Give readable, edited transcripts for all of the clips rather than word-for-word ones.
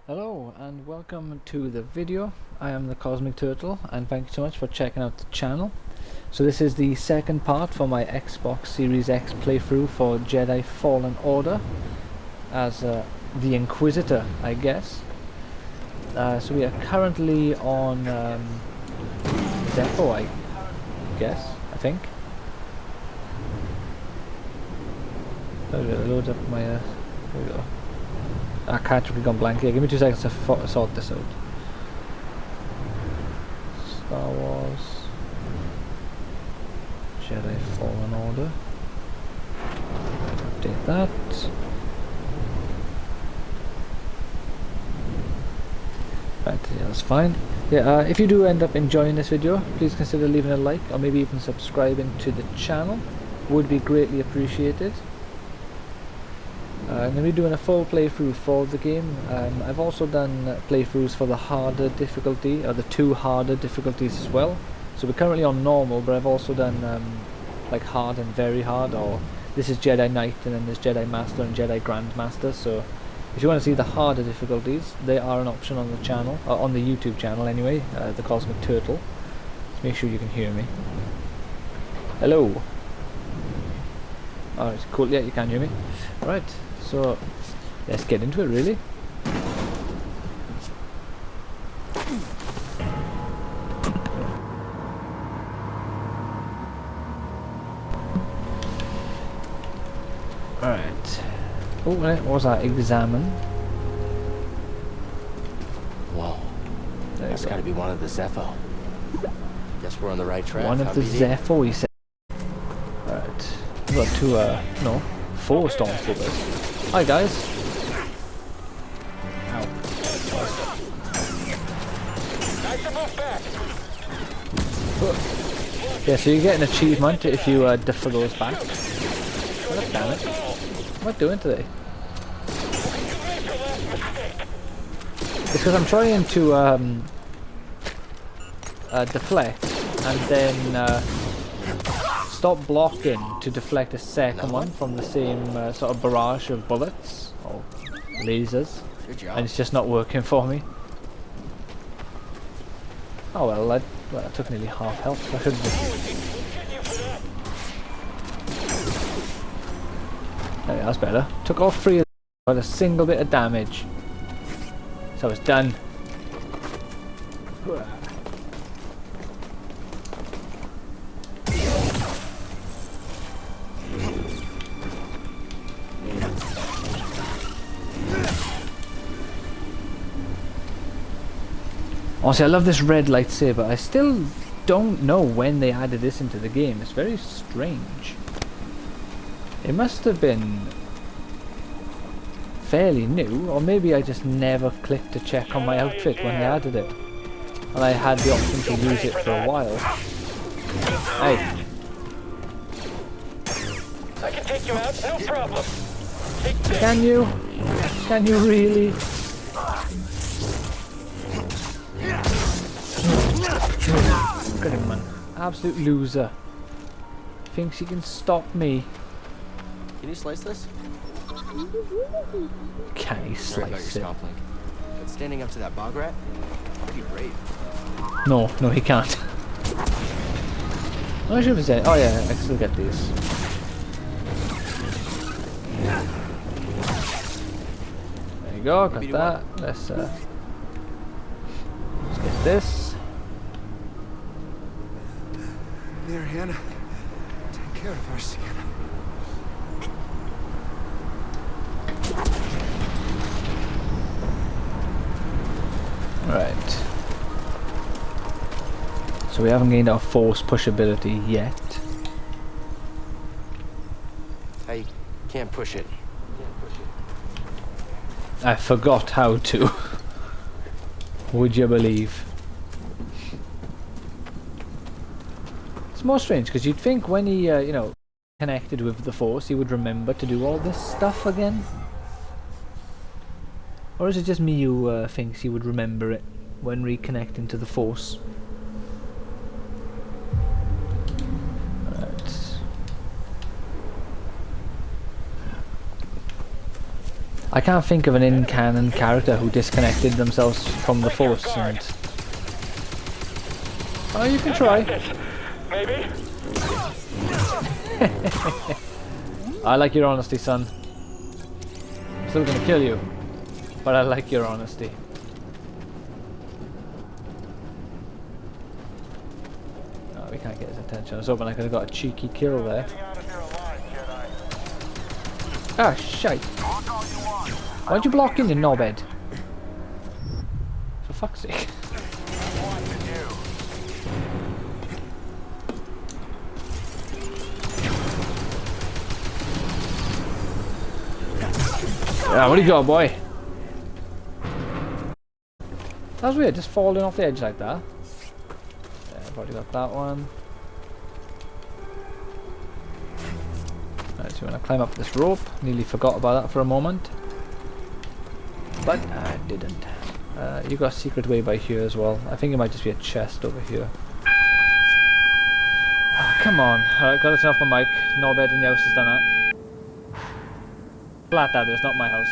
Hello and welcome to the video. I am the Cosmic Turtle and thank you so much for checking out the channel. So this is the second part for my Xbox Series X playthrough for Jedi Fallen Order as the Inquisitor, I guess. So we are currently on Zepho, I think. Load up my there we go. I can't really gone blank here. Give me 2 seconds to sort this out. Star Wars Jedi Fallen Order. Update that. Right, yeah, that's fine. Yeah, if you do end up enjoying this video, please consider leaving a like or maybe even subscribing to the channel. Would be greatly appreciated. I'm going to be doing a full playthrough for the game. I've also done playthroughs for the harder difficulty, or the 2 harder difficulties as well. So we're currently on normal, but I've also done like hard and very hard, or this is Jedi Knight and then there's Jedi Master and Jedi Grandmaster. So if you want to see the harder difficulties, they are an option on the channel, on the YouTube channel anyway, the Cosmic Turtle. Let's make sure you can hear me. Hello. Alright, cool, yeah, you can hear me. Right. So, let's get into it, really. Alright. Oh, what was that? Examine. Whoa. That's got to be one of the Zepho. Guess we're on the right track. One of the Zepho, he said. Alright. We've got 2, no, 4 stormtroopers. Hi guys. Ow. Yeah, so you get an achievement if you defer those back. Oh, damn it. What am I doing today? It's because I'm trying to deflect and then stop blocking to deflect a second one from the same sort of barrage of bullets or lasers, and it's just not working for me. Oh well, I took nearly half health. I should have. There, that's better. Took off 3 of them, but a single bit of damage, so it's done. Honestly, I love this red lightsaber. I still don't know when they added this into the game. It's very strange. It must have been fairly new, or maybe I just never clicked to check on my outfit when they added it. And I had the option to use it for a while. Hey. I can take you out, no problem. Can you? Can you really? Look at him, man. Absolute loser. Thinks he can stop me. Can you slice this? Can he slice it? But standing up to that bog rat, pretty brave. No, he can't. I should have said. Oh yeah, I can still get these. There you go, got that. Let's get this. There, Hannah. Take care of our Sienna. Right. So we haven't gained our force push ability yet. I can't push it. I forgot how to. Would you believe? It's more strange because you'd think when he, you know, connected with the force, he would remember to do all this stuff again. Or is it just me who thinks he would remember it when reconnecting to the force? Right. I can't think of an in-canon character who disconnected themselves from the Force and... Oh, you can try. Maybe. I like your honesty, son. I'm still gonna kill you, but I like your honesty. Oh, we can't get his attention. I was hoping I could have got a cheeky kill there. Ah, shite. Why'd you block in, you knobhead? For fuck's sake. Ah, what do you got, boy? That was weird, just falling off the edge like that. Yeah, I've already got that one. Right, so when I climb up this rope, nearly forgot about that for a moment. But I didn't. You got a secret way by here as well. I think it might just be a chest over here. Ah, come on. Alright, gotta turn off my mic. Knobhead in the house has done that. Flat that is, not my house.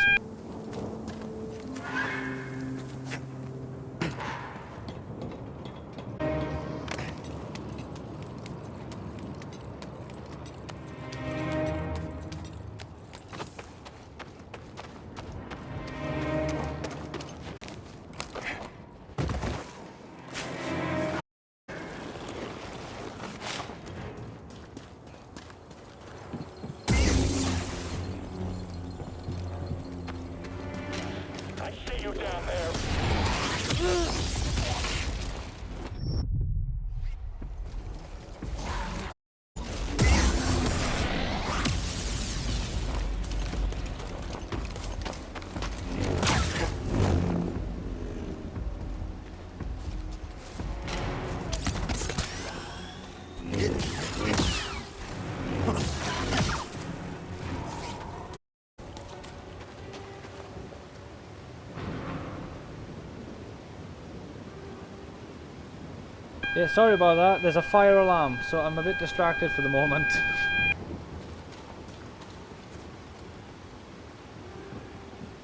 Yeah, sorry about that. There's a fire alarm, so I'm a bit distracted for the moment.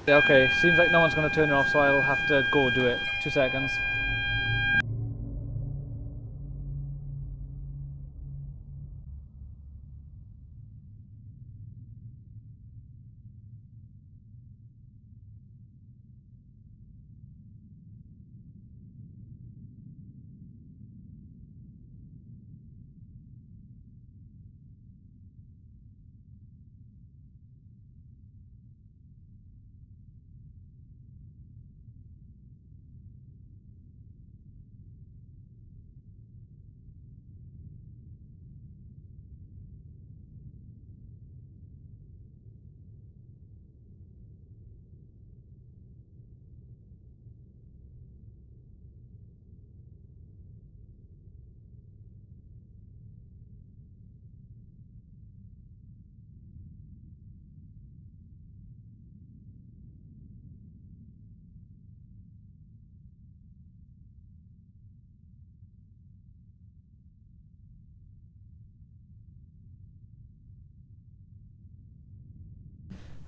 Yeah, okay, seems like no one's going to turn it off, so I'll have to go do it. 2 seconds.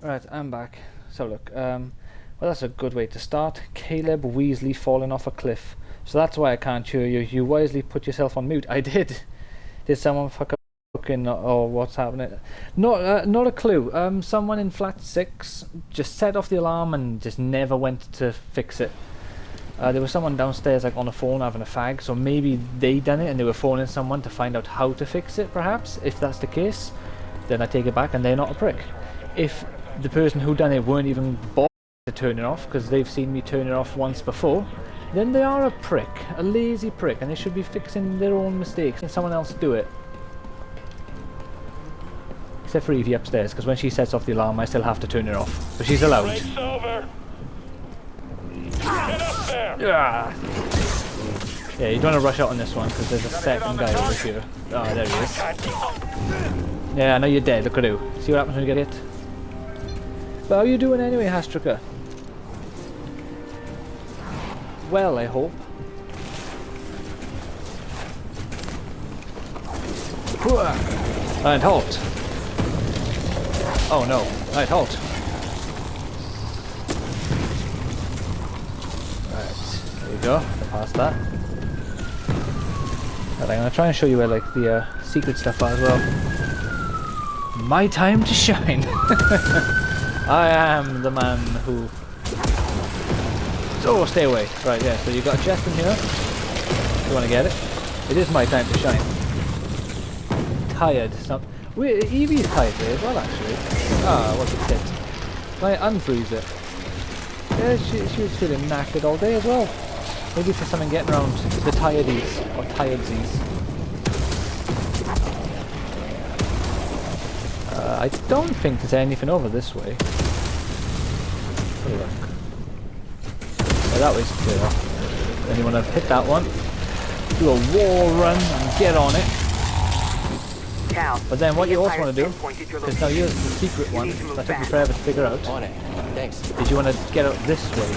Right, I'm back. So look, well that's a good way to start. Caleb Weasley falling off a cliff. So that's why I can't hear you. You wisely put yourself on mute. I did. Did someone fuck up cooking or what's happening? Not a clue. Someone in flat 6 just set off the alarm and just never went to fix it. There was someone downstairs like on the phone having a fag, so maybe they done it and they were phoning someone to find out how to fix it perhaps. If that's the case, then I take it back and they're not a prick. If the person who done it weren't even bothered to turn it off because they've seen me turn it off once before, then they are a prick, a lazy prick, and they should be fixing their own mistakes and someone else do it. Except for Evie upstairs, because when she sets off the alarm I still have to turn it off, but she's allowed. Race over. Get up there. Yeah, you don't want to rush out on this one because there's a second guy over here. Oh, there he is. Yeah, I know you're dead, look at you. See what happens when you get hit? But how are you doing anyway, Hastrika? Well, I hope. And halt! Oh no, right, halt! we go. Past that. But I'm gonna try and show you where like the secret stuff are as well. My time to shine. I am the man who. Oh, stay away. Right, yeah. So you got a chest in here. You want to get it? It is my time to shine. Tired. Evie's tired today as well, actually. Ah, what's it said? Can I unfreeze it? Yeah, she was feeling knackered all day as well. Maybe for something getting around the tiredsies or tiredsies. I don't think there's anything over this way. Have a look. Yeah, that way's clear. Then you want to hit that one, do a wall run and get on it. But then what you also want to do, because now here's the secret one that took me forever to figure out, On it. Thanks. is you want to get out this way.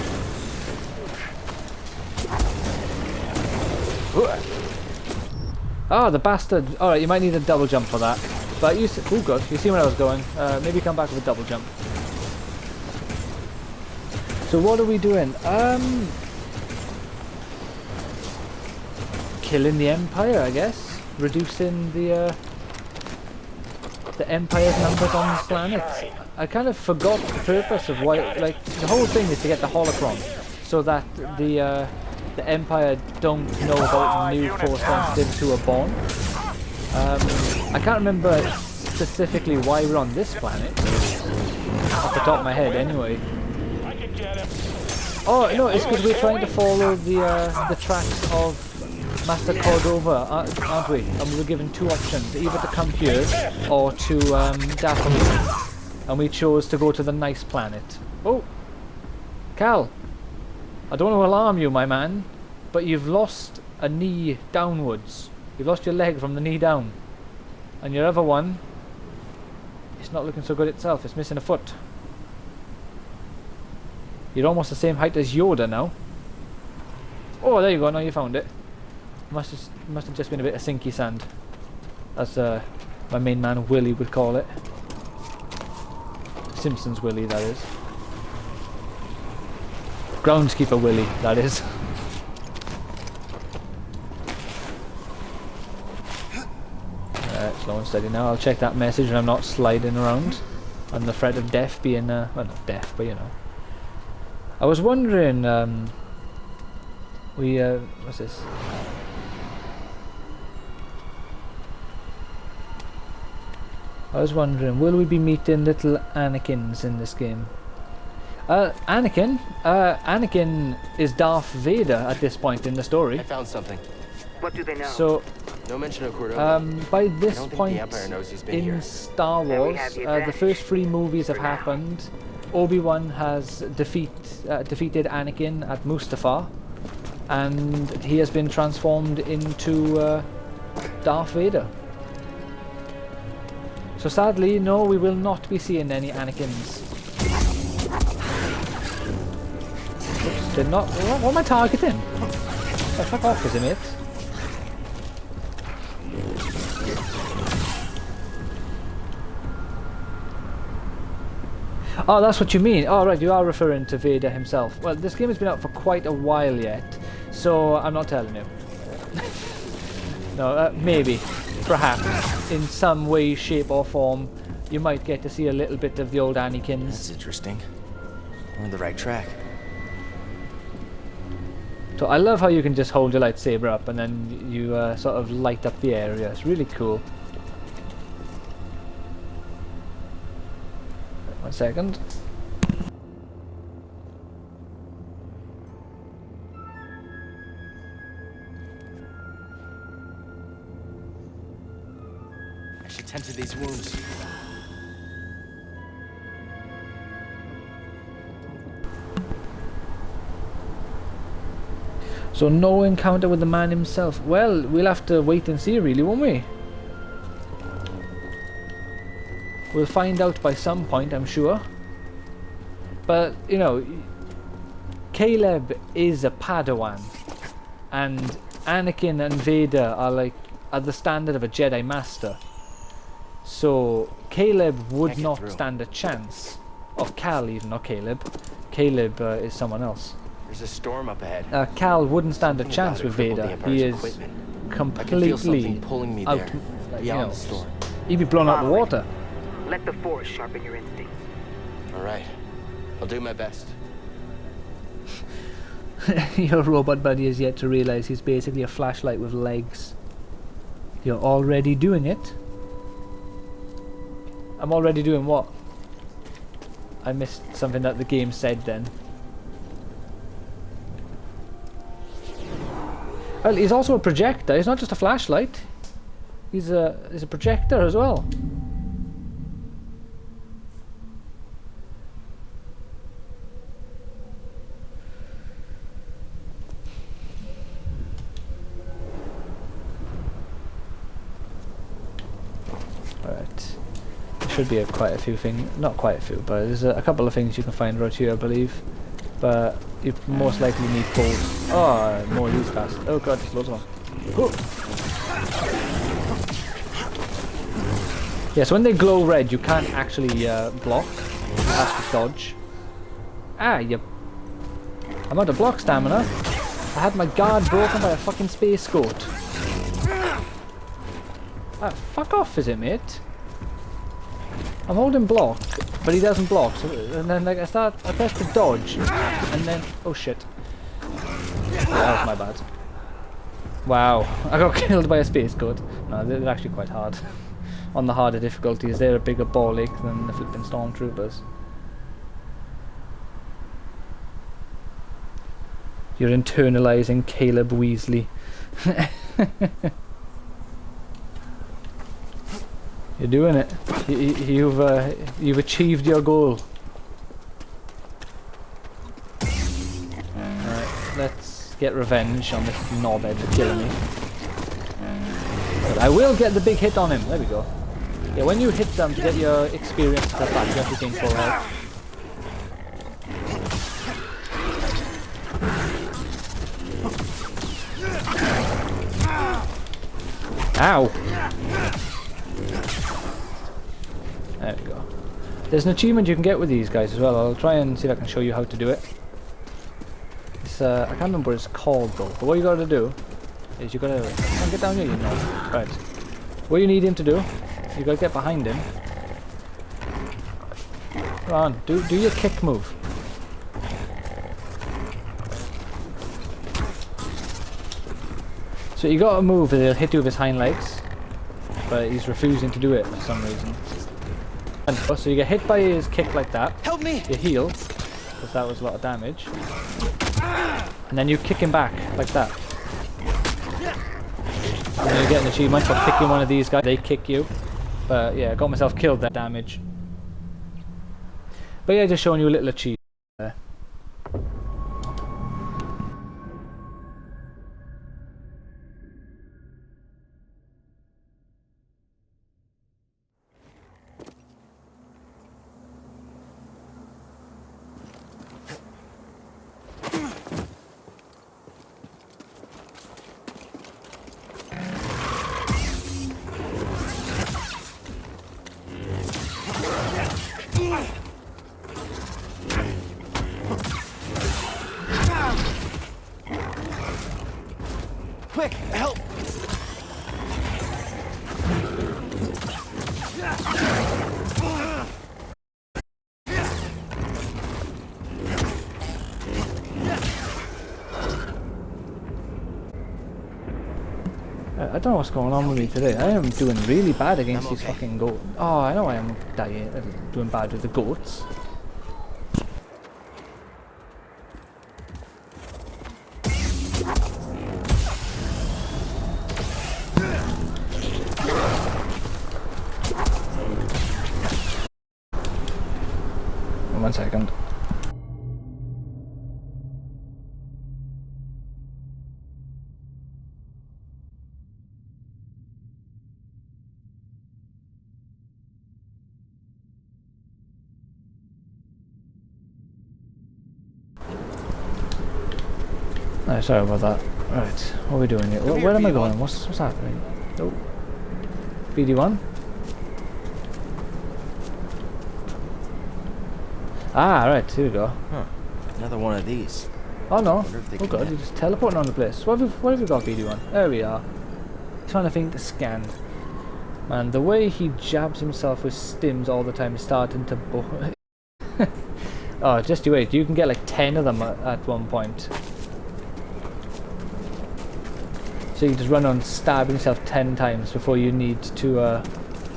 Oh, the bastard. Alright, you might need a double jump for that. But you see, oh good, you see where I was going. Maybe come back with a double jump. So what are we doing? Killing the Empire, I guess. Reducing the Empire's numbers on this planet. I kind of forgot the purpose of why, like, the whole thing is to get the holocron, so that the Empire don't know about new force sensitives who are born. I can't remember specifically why we're on this planet, off the top of my head anyway. Oh no, it's because we're trying to follow the tracks of Master Cordova, aren't we? And we were given two options, either to come here or to Daphne. And we chose to go to the nice planet. Oh! Cal! I don't want to alarm you, my man, but you've lost a knee downwards. You've lost your leg from the knee down. And your other one, it's not looking so good itself. It's missing a foot. You're almost the same height as Yoda now. Oh, there you go. Now you found it. Must have just been a bit of sinky sand, as my main man Willie would call it. Simpsons Willie, that is. Groundskeeper Willie, that is. Slow and steady now. I'll check that message and I'm not sliding around. And the threat of death being, well, not death, but you know. I was wondering, what's this? I was wondering, will we be meeting little Anakins in this game? Anakin is Darth Vader at this point in the story. I found something. What do they know? So, No mention of Cordova. by this I don't think point the Empire knows he's been in here. Star Wars, the first 3 movies have happened. Obi-Wan has defeated Anakin at Mustafar, and he has been transformed into Darth Vader. So sadly, no, we will not be seeing any Anakins. Oops, did not. What am I targeting? Oh, fuck off, is it, mate? Oh, that's what you mean. Oh, right, you are referring to Vader himself. Well, this game has been out for quite a while yet, so I'm not telling you. No, maybe, perhaps, in some way, shape or form, you might get to see a little bit of the old Anakins. That's interesting. We're on the right track. So I love how you can just hold your lightsaber up and then you sort of light up the area. It's really cool. 1 second. I should tend to these wounds. So no encounter with the man himself. Well, we'll have to wait and see really, won't we? We'll find out by some point, I'm sure. But, you know, Caleb is a Padawan. And Anakin and Vader are the standard of a Jedi Master. So Caleb would not stand a chance. Or Cal even, not Caleb. Caleb is someone else. There's a storm up ahead. Cal wouldn't stand a Something chance about with it crippled Vader. the Empire's He is equipment. I can feel completely something pulling me out, there, like, beyond the storm. he'd be blown out of the Follow it. water. Let the Force sharpen your instincts. All right, I'll do my best. Your robot buddy has yet to realize he's basically a flashlight with legs. You're already doing it? I'm already doing what? I missed something that the game said then. Well, he's also a projector. He's not just a flashlight. He's a projector as well. Alright. There should be quite a few things. Not quite a few, but there's a couple of things you can find right here, I believe. But you most likely need poles. Oh, more of these guys. Oh god, there's loads of them. Oh. Yeah, so when they glow red, you can't actually block. You have to dodge. Ah, you. I'm out of block stamina. I had my guard broken by a fucking space goat. Ah, fuck off, is it, mate? I'm holding block, but he doesn't block. So, and then like I press the dodge, and then oh shit. Yeah, that was my bad. Wow, I got killed by a space goat. No, they're actually quite hard. On the harder difficulties, they're a bigger ball ache than the flipping stormtroopers. You're internalizing Caleb Weasley. You're doing it. You've achieved your goal. Alright, let's get revenge on this knobhead for killing me. But I will get the big hit on him. There we go. Yeah, when you hit them to get your experience stuff back, you have to gain full health. Ow! There we go. There's an achievement you can get with these guys as well. I'll try and see if I can show you how to do it. It's, I can't remember what it's called though. But what you gotta do is you gotta get down here, you know. Right. What you need him to do, you gotta get behind him. Come on, do your kick move. So you gotta move and he'll hit you with his hind legs. But he's refusing to do it for some reason. And so you get hit by his kick like that. Help me! You heal, because that was a lot of damage. And then you kick him back, like that. And then you get an achievement for kicking one of these guys. They kick you. But yeah, I got myself killed that damage. But yeah, just showing you a little achievement there. Quick, help! I don't know what's going on with me today. I am doing really bad against these fucking goats. Oh, I know I am doing bad with the goats. One second. Oh, sorry about that. Right, what are we doing here? Where am I going? What's happening? Oh, BD1. Ah, right, here we go. Huh. Another one of these. Oh no. Wonder if they Oh can god, net. you're just teleporting around the place. What have we got BD on? There we are. Trying to think to scan. Man, the way he jabs himself with stims all the time is starting to bore. Oh, just you wait. You can get like 10 of them at one point. So you just run on stabbing yourself 10 times before you need to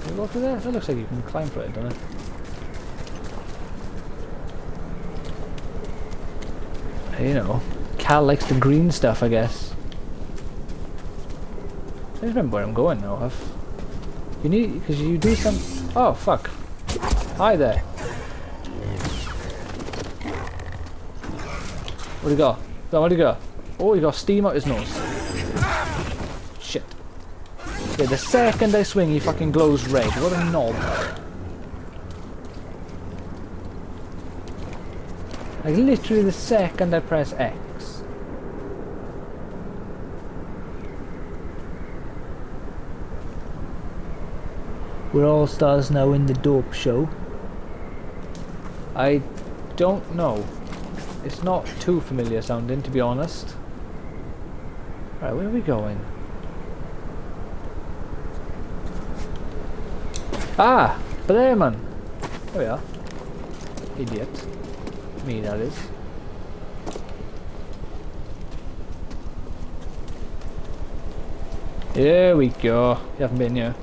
can you go through there? That looks like you can climb for it, doesn't it? You know, Cal likes the green stuff, I guess. I don't remember where I'm going now. You need, because you do some. Oh fuck! Hi there. Where'd he go? Where'd he go? Oh, he got steam out his nose. Shit. Okay, the second I swing, he fucking glows red. What a knob. Like literally the second I press X. We're all stars now in the dope show. I don't know. It's not too familiar sounding, to be honest. Right, where are we going? Ah! But there, man! There we are. Idiot. Me, that is. Here we go. You haven't been here.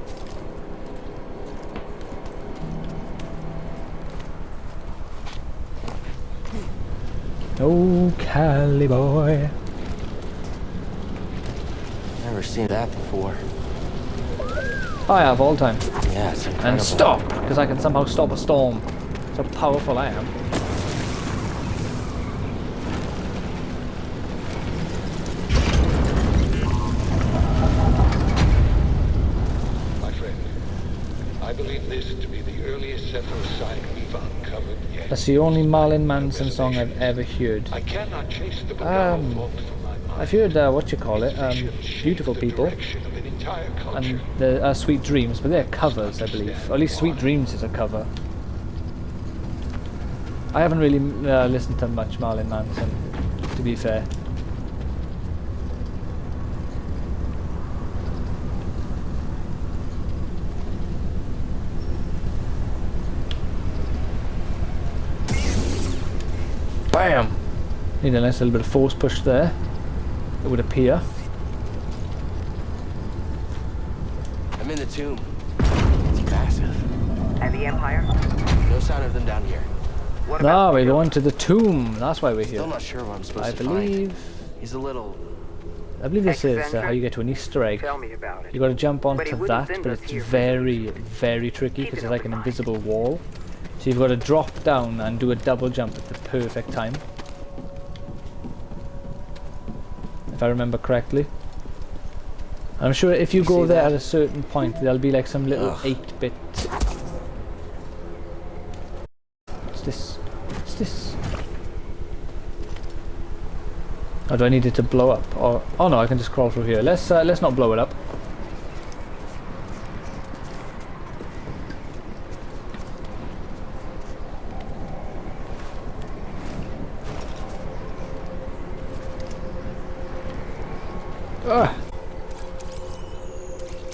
Oh, Cali boy. Never seen that before. I have all the time. Yeah, it's incredible. And stop! Because I can somehow stop a storm. That's how powerful I am. My friend, I believe this to be the earliest Zephyr sign we've uncovered yet. That's the only Marlon Manson song I've ever heard. I cannot chase the Bordello fault from my mind. I've heard, what you call it, Beautiful The People direction of an entire culture. and the Sweet Dreams, but they're covers, I believe. Or at least Sweet Dreams is a cover. I haven't really listened to much Marlon Manson, to be fair. Bam! Need a nice little bit of force push there, it would appear. I'm in the tomb. It's massive. And the Empire? No sign of them down here. What Now about we're Bordeaux? going to the tomb. That's why we're here. Still not sure what I'm supposed I to believe. find. He's a little... This is how you get to an Easter egg. Tell me about it. You got to jump But he onto wouldn't that, send but us it's here for very, very tricky because it's like an invisible wall. So you've got to drop down and do a double jump at the perfect time. If I remember correctly. I'm sure if you go see there that? at a certain point, there'll be like some little Ugh. 8-bit. What's this? What's this? Oh, do I need it to blow up? Or oh no, I can just crawl through here. Let's not blow it up.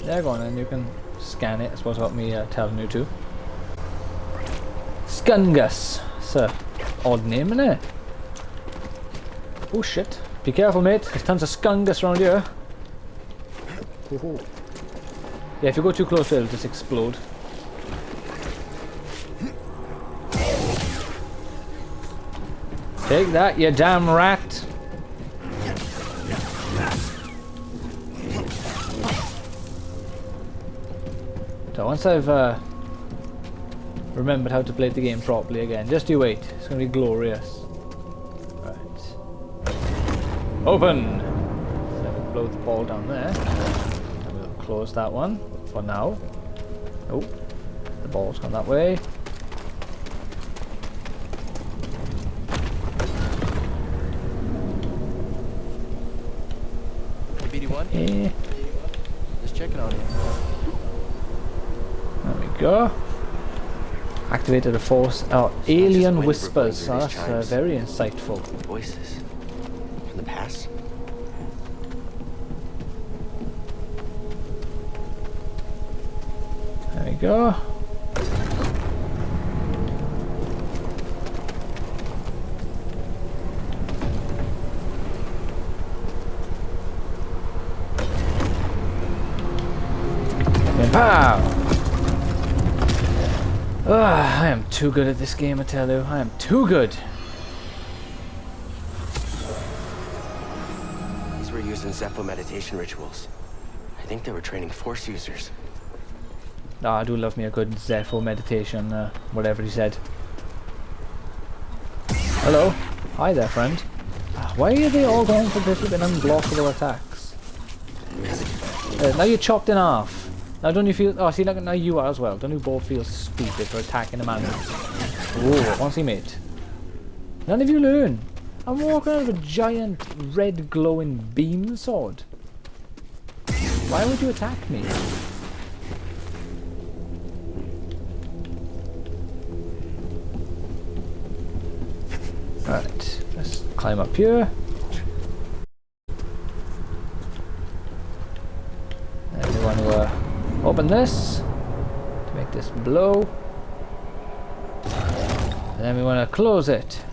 There, go on, and you can scan it. I suppose without me telling you to. Skungus, sir. Odd name, innit? Oh shit! Be careful, mate. There's tons of skungus around here. Ooh. Yeah, if you go too close, it'll just explode. Take that, you damn rat! So once I've remembered how to play the game properly again, just you wait. It's gonna be glorious. Right. Open! So we'll blow the ball down there. And we'll close that one for now. Oh, the ball's gone that way. BD1? Yeah. Just checking on you. There we go. Activated a force. Oh, alien whispers. Oh, that's very insightful. Voices. from the past? There we go. And pow! I am too good at this game, I tell you. I am too good. These were used in Zepho meditation rituals. I think they were training Force users. Oh, I do love me a good Zepho meditation, whatever he said. Hello. Hi there, friend. Why are they all going for this with an unblockable attacks? Now you're chopped in half. Now don't you feel... Oh, see, now you are as well. Don't you both feel stupid for attacking a man? Whoa, what's he made? None of you learn. I'm walking out of a giant red glowing beam sword. Why would you attack me? Alright, let's climb up here. And we want to open this to make this blow. And then we want to close it,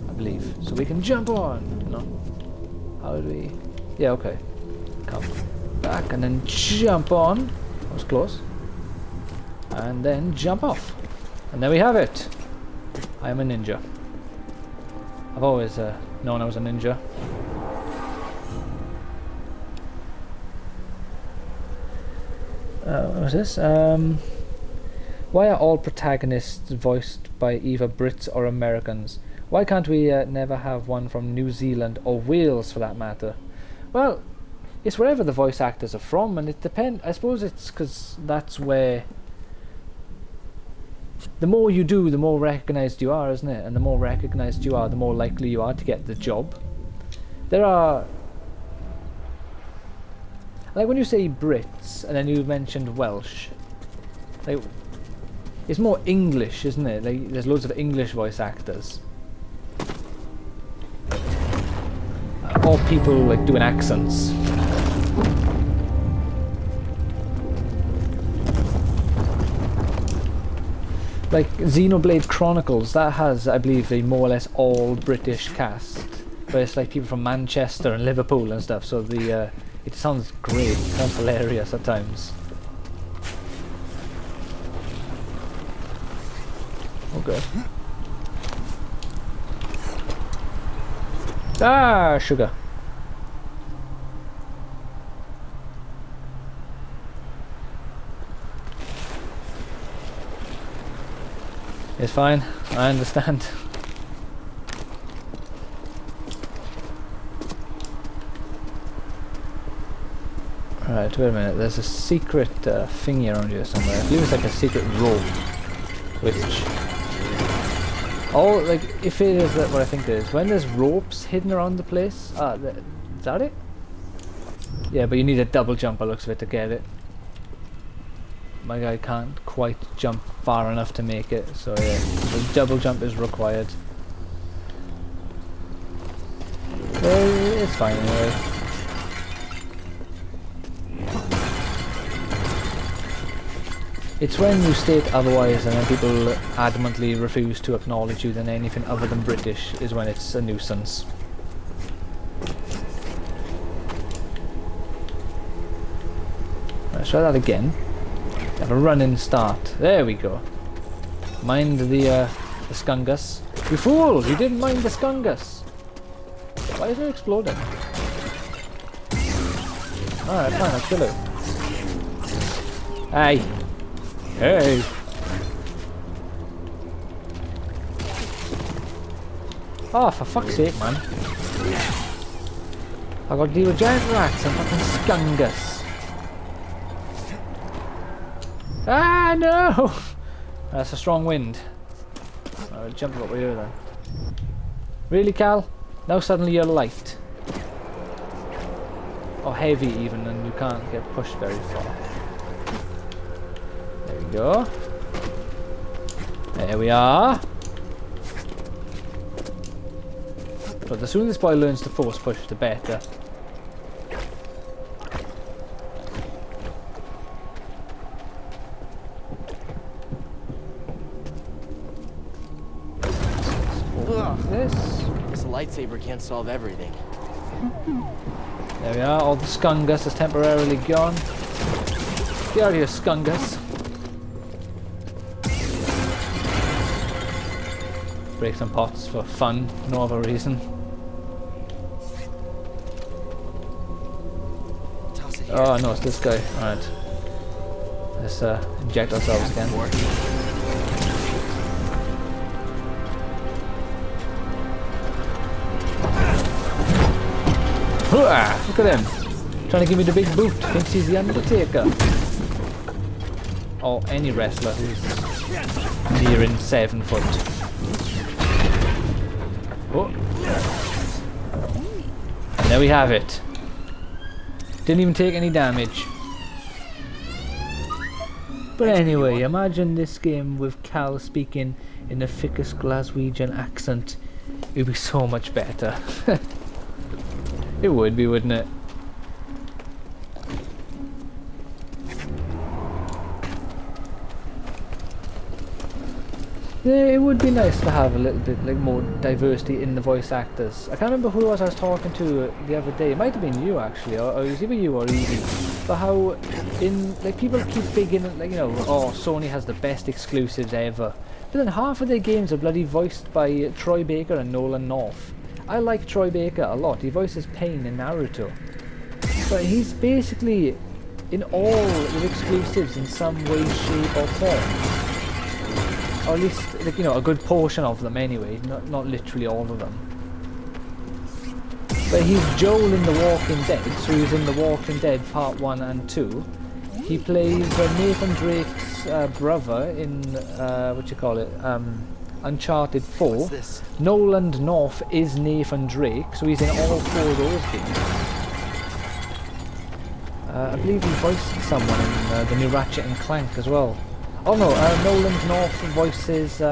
I believe. So we can jump on. No? How do we... Yeah, okay. Come back and then jump on. That was close. And then jump off. And there we have it. I am a ninja. I've always known I was a ninja. What was this? Why are all protagonists voiced by either Brits or Americans? Why can't we never have one from New Zealand or Wales for that matter? Well, it's wherever the voice actors are from, and it depends. I suppose it's because that's where... The more you do, the more recognised you are, isn't it? And the more recognised you are, the more likely you are to get the job. There are... Like when you say Brits, and then you mentioned Welsh, like, it's more English, isn't it? Like, there's loads of English voice actors. Or people like doing accents. Like Xenoblade Chronicles, that has, I believe, a more or less all British cast, but it's like people from Manchester and Liverpool and stuff. So the it sounds great, it sounds hilarious at times. Okay. Ah, sugar. It's fine, I understand. Right, wait a minute, there's a secret thingy around here somewhere. I believe it's like a secret rope. Which... Oh, like, if it is what I think it is, when there's ropes hidden around the place... Ah, is that it? Yeah, but you need a double jump by the looks of it to get it. My guy can't quite jump far enough to make it, so yeah, the double jump is required. It's fine anyway. It's when you state otherwise and then people adamantly refuse to acknowledge you, then anything other than British is when it's a nuisance. Let's try that again. Have a running start. There we go. Mind the Skungus. You fool! You didn't mind the Skungus! Why is it exploding? Alright, fine, I'll kill it. Hey! Hey! Oh, for fuck's sake, man. I gotta deal with giant rats and fucking Skungus. Ah, no! That's a strong wind. I'll jump up here then. Really, Cal? Now suddenly you're light. Or heavy even, and you can't get pushed very far. There we go. There we are. But the sooner this boy learns to force push, the better. This lightsaber can't solve everything. There we are, all the Skungus is temporarily gone. Get out of here, Skungus. Break some pots for fun, no other reason. Oh no, it's this guy. Alright. Let's inject ourselves again. Hooah! Look at him! Trying to give me the big boot. Thinks he's the Undertaker. Or any wrestler who's nearing 7 foot. Oh. And there we have it. Didn't even take any damage. But anyway, imagine this game with Cal speaking in the thickest Glaswegian accent. It would be so much better. It would be, wouldn't it? Yeah, it would be nice to have a little bit like more diversity in the voice actors. I can't remember who it was I was talking to the other day. It might have been you actually, or it was either you or Evie. But how in like people keep bigging like, you know, oh, Sony has the best exclusives ever. But then half of their games are bloody voiced by Troy Baker and Nolan North. I like Troy Baker a lot. He voices Pain in Naruto. But he's basically in all the exclusives in some way, shape or form. Or at least, like, you know, a good portion of them anyway, not literally all of them. But he's Joel in The Walking Dead, so he's in The Walking Dead Part 1 and 2. He plays Nathan Drake's brother in, Uncharted 4. Nolan North is Nathan Drake, so he's in all 4 of those games. I believe he voiced someone in the new Ratchet and Clank as well. Oh no, Nolan North voices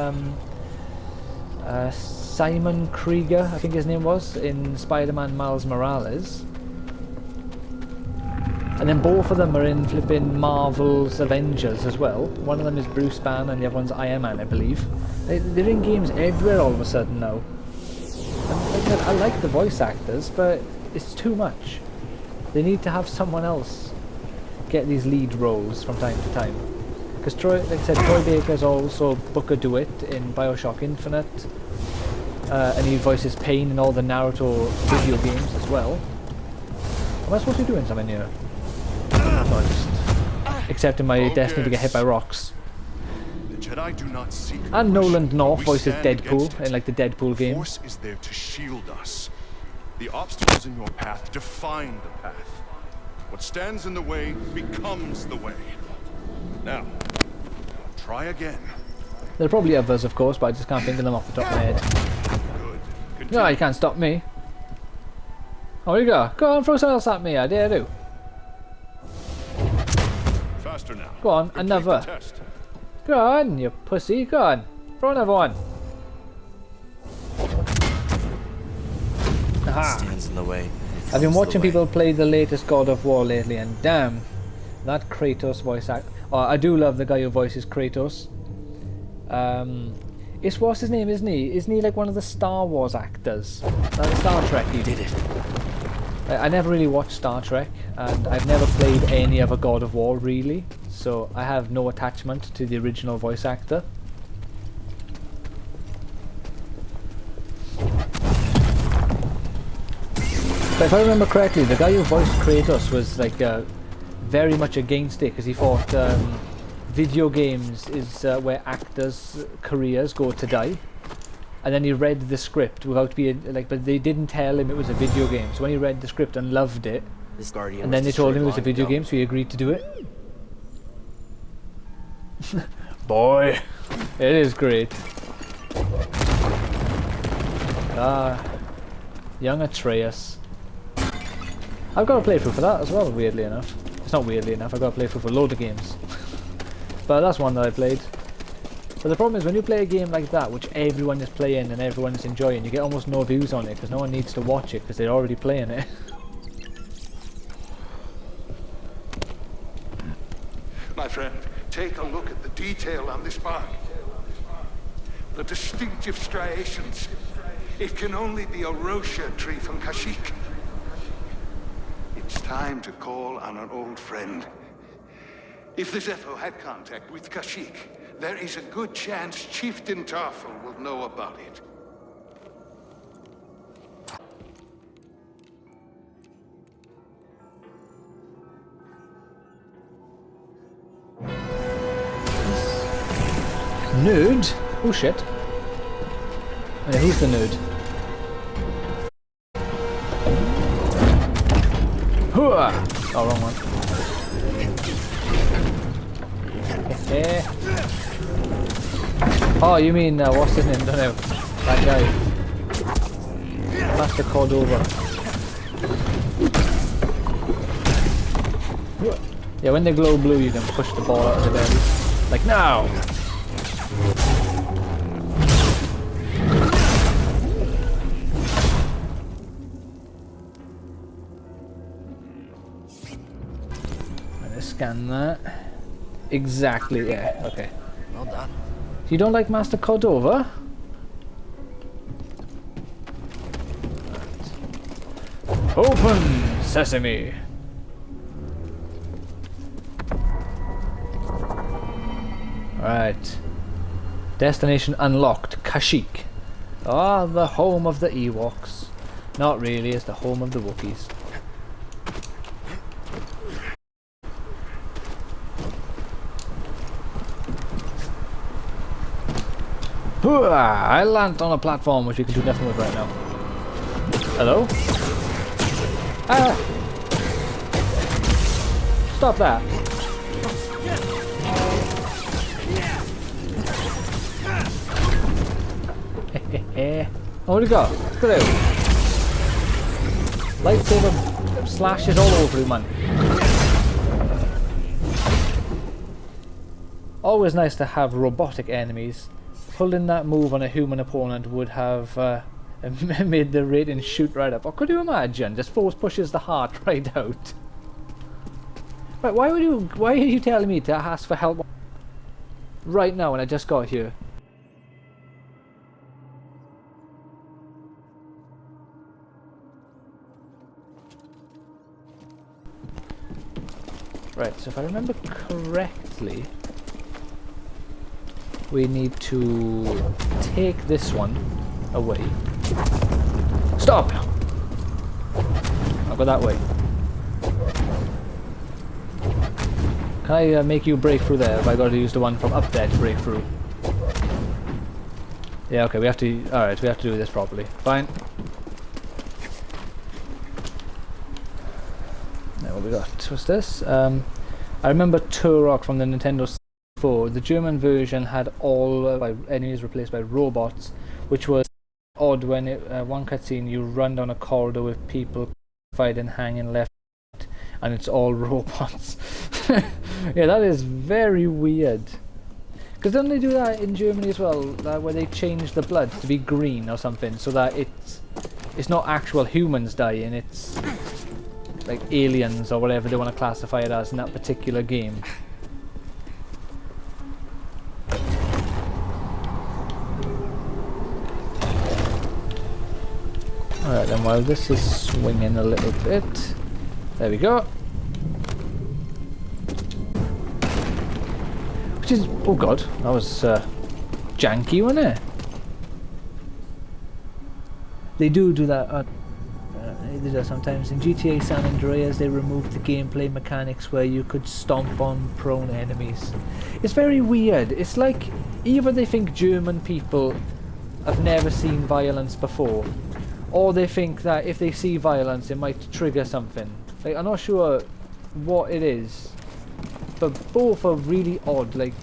Simon Krieger, I think his name was, in Spider-Man Miles Morales. And then both of them are in flipping Marvel's Avengers as well. One of them is Bruce Banner and the other one's Iron Man, I believe. They're in games everywhere all of a sudden now. And like I said, I like the voice actors, but it's too much. They need to have someone else get these lead roles from time to time. Because Troy, like I said, Troy Baker's also Booker DeWitt in BioShock Infinite. And he voices Pain in all the Naruto video games as well. Am I supposed to be doing something here? No, just accepting my destiny to get hit by rocks. The Jedi do not seek And Nolan North We voices stand Deadpool against it. in like the Deadpool The games. Force is there to shield us. The obstacles in your path define the path. What stands in the way becomes the way. Now, try again. There are probably others, of course, but I just can't think of them off the top of my head. Good. Continue. No, you can't stop me. Oh, here you go. Go on, throw something else at me, I dare do. Faster now. Go on, Complete another. the test. Go on, you pussy. Go on. Throw another one. Aha. Stands in the way. I've been becomes watching the way. people play the latest God of War lately, and damn, that Kratos voice act. Oh, I do love the guy who voices Kratos. It's what's his name, isn't he? Isn't he like one of the Star Wars actors? Star Trek. He Did it. I never really watched Star Trek, and I've never played any other God of War really, so I have no attachment to the original voice actor. But if I remember correctly, the guy who voiced Kratos was like very much against it because he thought video games is where actors' careers go to die. And then he read the script without being like, but they didn't tell him it was a video game. So when he read the script and loved it, This Guardian and was then they told him it was a destroyed video long game, so he agreed to do it. Boy, it is great. Ah, young Atreus. I've got a playthrough for that as well, weirdly enough. It's not weirdly enough, I've got a playthrough for a load of games. But that's one that I played. But the problem is when you play a game like that, which everyone is playing and everyone is enjoying, you get almost no views on it because no one needs to watch it because they're already playing it. My friend, take a look at the detail on this bark. The distinctive striations. It can only be a Rosia tree from Kashyyyk. It's time to call on an old friend. If the Zepho had contact with Kashyyyk, there is a good chance Chieftain Tarful will know about it. Nerd? Oh shit. Yeah, who's the nerd? Hooah! Oh, wrong one. Oh, you mean, what's his name? Don't know. That guy. Master Cordova. Yeah, when they glow blue, you can push the ball out of the belly. Like now! Scan that. Exactly, yeah, okay. Well done. You don't like Master Cordova? Right. Open sesame! Right. Destination unlocked. Kashyyyk. Ah, the home of the Ewoks. Not really, it's the home of the Wookiees. I land on a platform which we can do nothing with right now. Hello? Ah! Stop that! Oh, where'd he go? Look at him! Lightsaber slashes all over him, man. Always nice to have robotic enemies. Pulling that move on a human opponent would have made the rating shoot right up. Or could you imagine? Just force pushes the heart right out. Right, why are you telling me to ask for help right now when I just got here? Right, so if I remember correctly, we need to take this one away. Stop! I'll go that way. Can I make you break through there? Have I got to use the one from up there to break through? Yeah, okay, we have to... Alright, we have to do this properly. Fine. Now what we got? What's this? I remember Turok from the Nintendo 64. The German version had all enemies replaced by robots, which was odd when one cutscene you run down a corridor with people fighting hanging left and it's all robots. Yeah, that is very weird. Because don't they do that in Germany as well, where they change the blood to be green or something, so that it's not actual humans dying, it's like aliens or whatever they want to classify it as in that particular game. Alright then, while this is swinging a little bit, there we go. Which is, oh god, that was janky, wasn't it? They do that. They do that sometimes. In GTA San Andreas, they removed the gameplay mechanics where you could stomp on prone enemies. It's very weird. It's like either they think German people have never seen violence before, or they think that if they see violence, it might trigger something. Like, I'm not sure what it is, but both are really odd. Like,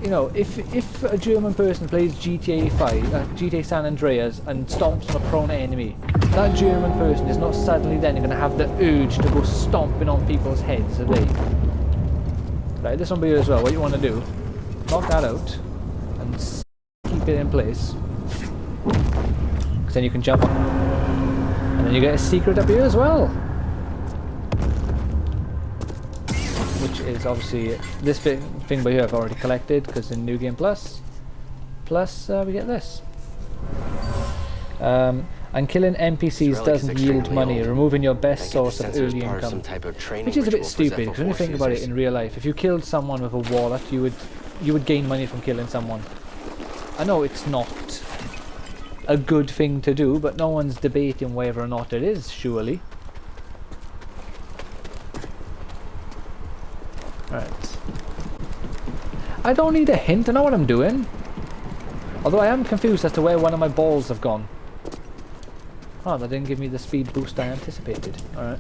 you know, if a German person plays GTA 5, GTA San Andreas, and stomps on a prone enemy, that German person is not suddenly then going to have the urge to go stomping on people's heads, are they? Right, this one be as well. What you want to do knock that out and keep it in place. Because then you can jump on. And then you get a secret up here as well. Which is obviously this thing by here I've already collected because in New Game Plus. Plus we get this. And killing NPCs doesn't yield money, removing your best source of early income. Which is a bit stupid, because when you think about it in real life, if you killed someone with a wallet, you would gain money from killing someone. I know it's not a good thing to do, but no one's debating whether or not it is, surely. Right. I don't need a hint, I know what I'm doing. Although I am confused as to where one of my balls have gone. Oh, that didn't give me the speed boost I anticipated. Alright.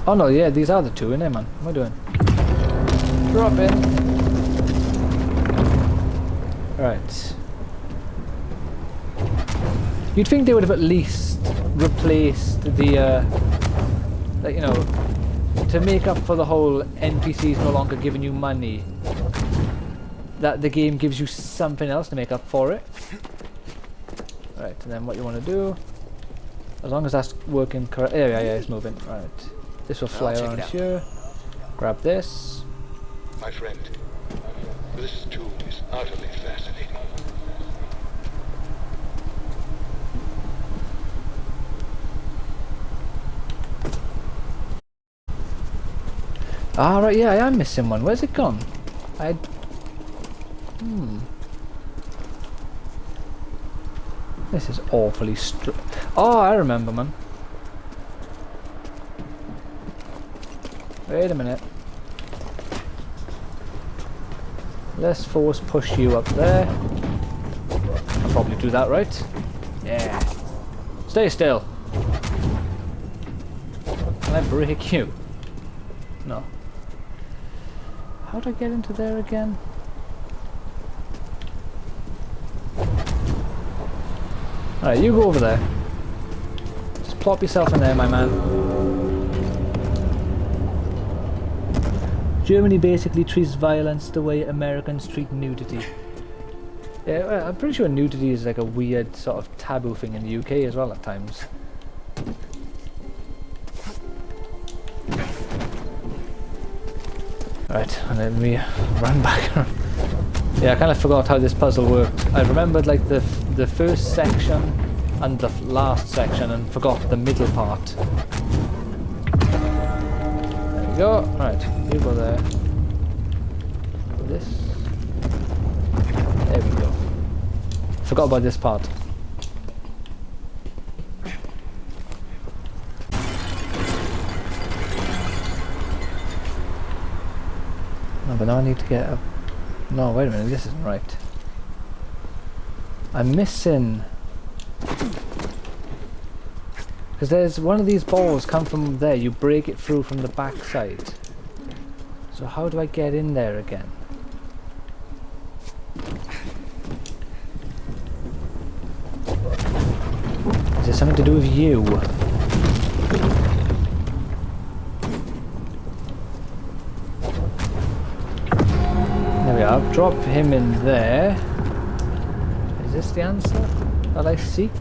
Oh no, yeah, these are the two, innit, man? What am I doing? Drop in. Right. You'd think they would have at least replaced the, like, you know, to make up for the whole NPCs no longer giving you money, that the game gives you something else to make up for it. Right, and then what you want to do, as long as that's working correct, yeah, it's moving. Right, this will fly around here. Grab this. My friend, this tomb is utterly fascinating. Ah, right, yeah, I am missing one. Where's it gone? This is awfully Oh, I remember, man. Wait a minute. Let's force push you up there. I'll probably do that, right? Yeah. Stay still. Can I break you? No. How do I get into there again? Alright, you go over there. Just plop yourself in there, my man. Germany basically treats violence the way Americans treat nudity. Yeah, well, I'm pretty sure nudity is like a weird sort of taboo thing in the UK as well at times. Right, and then we run back. Yeah, I kind of forgot how this puzzle worked. I remembered like the first section and the last section and forgot the middle part. There we go. Right, you go there. Go this. There we go. Forgot about this part. No, but now I need to get up. No, wait a minute, this isn't right. I'm missing. Because there's one of these balls come from there, you break it through from the back side. So how do I get in there again? Is there something to do with you? I'll drop him in there. Is this the answer that I seek?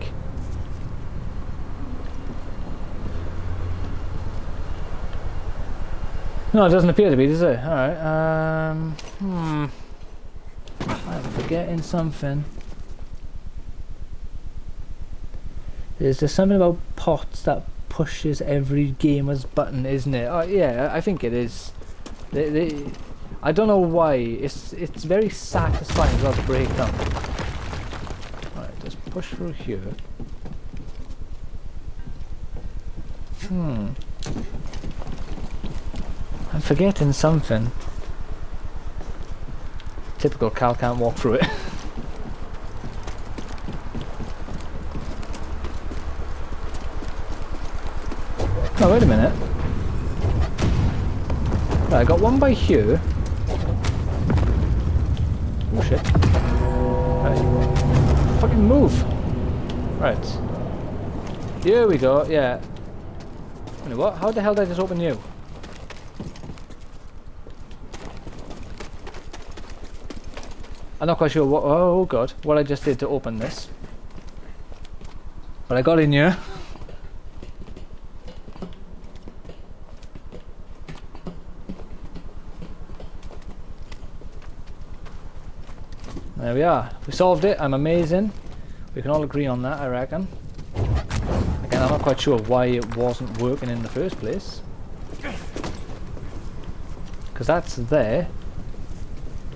No, it doesn't appear to be, does it? Alright, I'm forgetting something. Is there something about pots that pushes every gamer's button, isn't it? Oh yeah, I think it is. I don't know why. It's very satisfying as well to break them. Alright, just push through here. I'm forgetting something. Typical Cal can't walk through it. Oh, wait a minute. Right, I got one by here. Oh shit. Right. Fucking move! Right. Here we go, yeah. Wait, what? How the hell did I just open you? I'm not quite sure what. Oh god, what I just did to open this. But I got in here. There we are. We solved it. I'm amazing. We can all agree on that, I reckon. Again, I'm not quite sure why it wasn't working in the first place. Because that's there.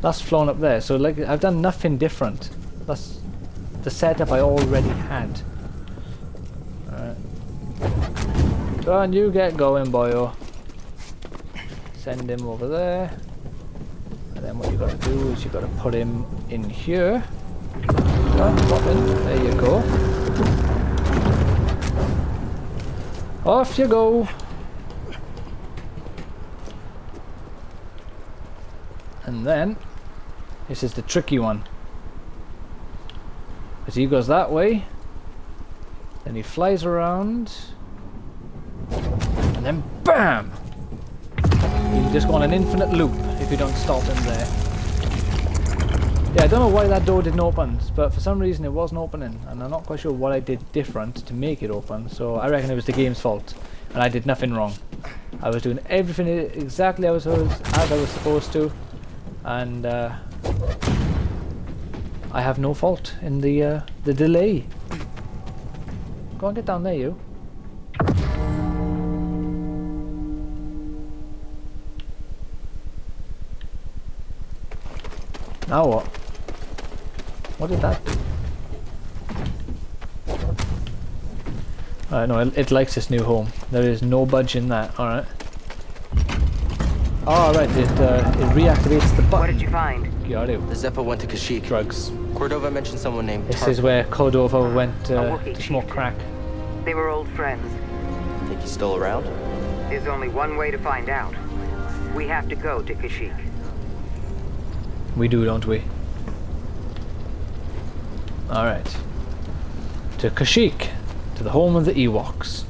That's flown up there. So like, I've done nothing different. That's the setup I already had. Alright. Go on, you get going, boyo. Send him over there. And then what you gotta do is you gotta put him in here. Go on, pop in. There you go. Off you go. And then this is the tricky one. As he goes that way, then he flies around, and then BAM! You just go on an infinite loop if you don't stop him there. Yeah, I don't know why that door didn't open, but for some reason it wasn't opening, and I'm not quite sure what I did different to make it open, so I reckon it was the game's fault, and I did nothing wrong. I was doing everything exactly as I was supposed to, and I have no fault in the delay. Go on, get down there, you. Now what? What did that do? Alright, no, it likes its new home. There is no budge in that, alright. Oh, right, it reactivates the button. What did you find? Got it. The Zephyr went to Kashyyyk. Drugs. Cordova mentioned someone named This is where Cordova went to Wookiee smoke chief. crack. They were old friends. Think he's still around? There's only one way to find out. We have to go to Kashyyyk. We do, don't we? Alright. To Kashyyyk. To the home of the Ewoks.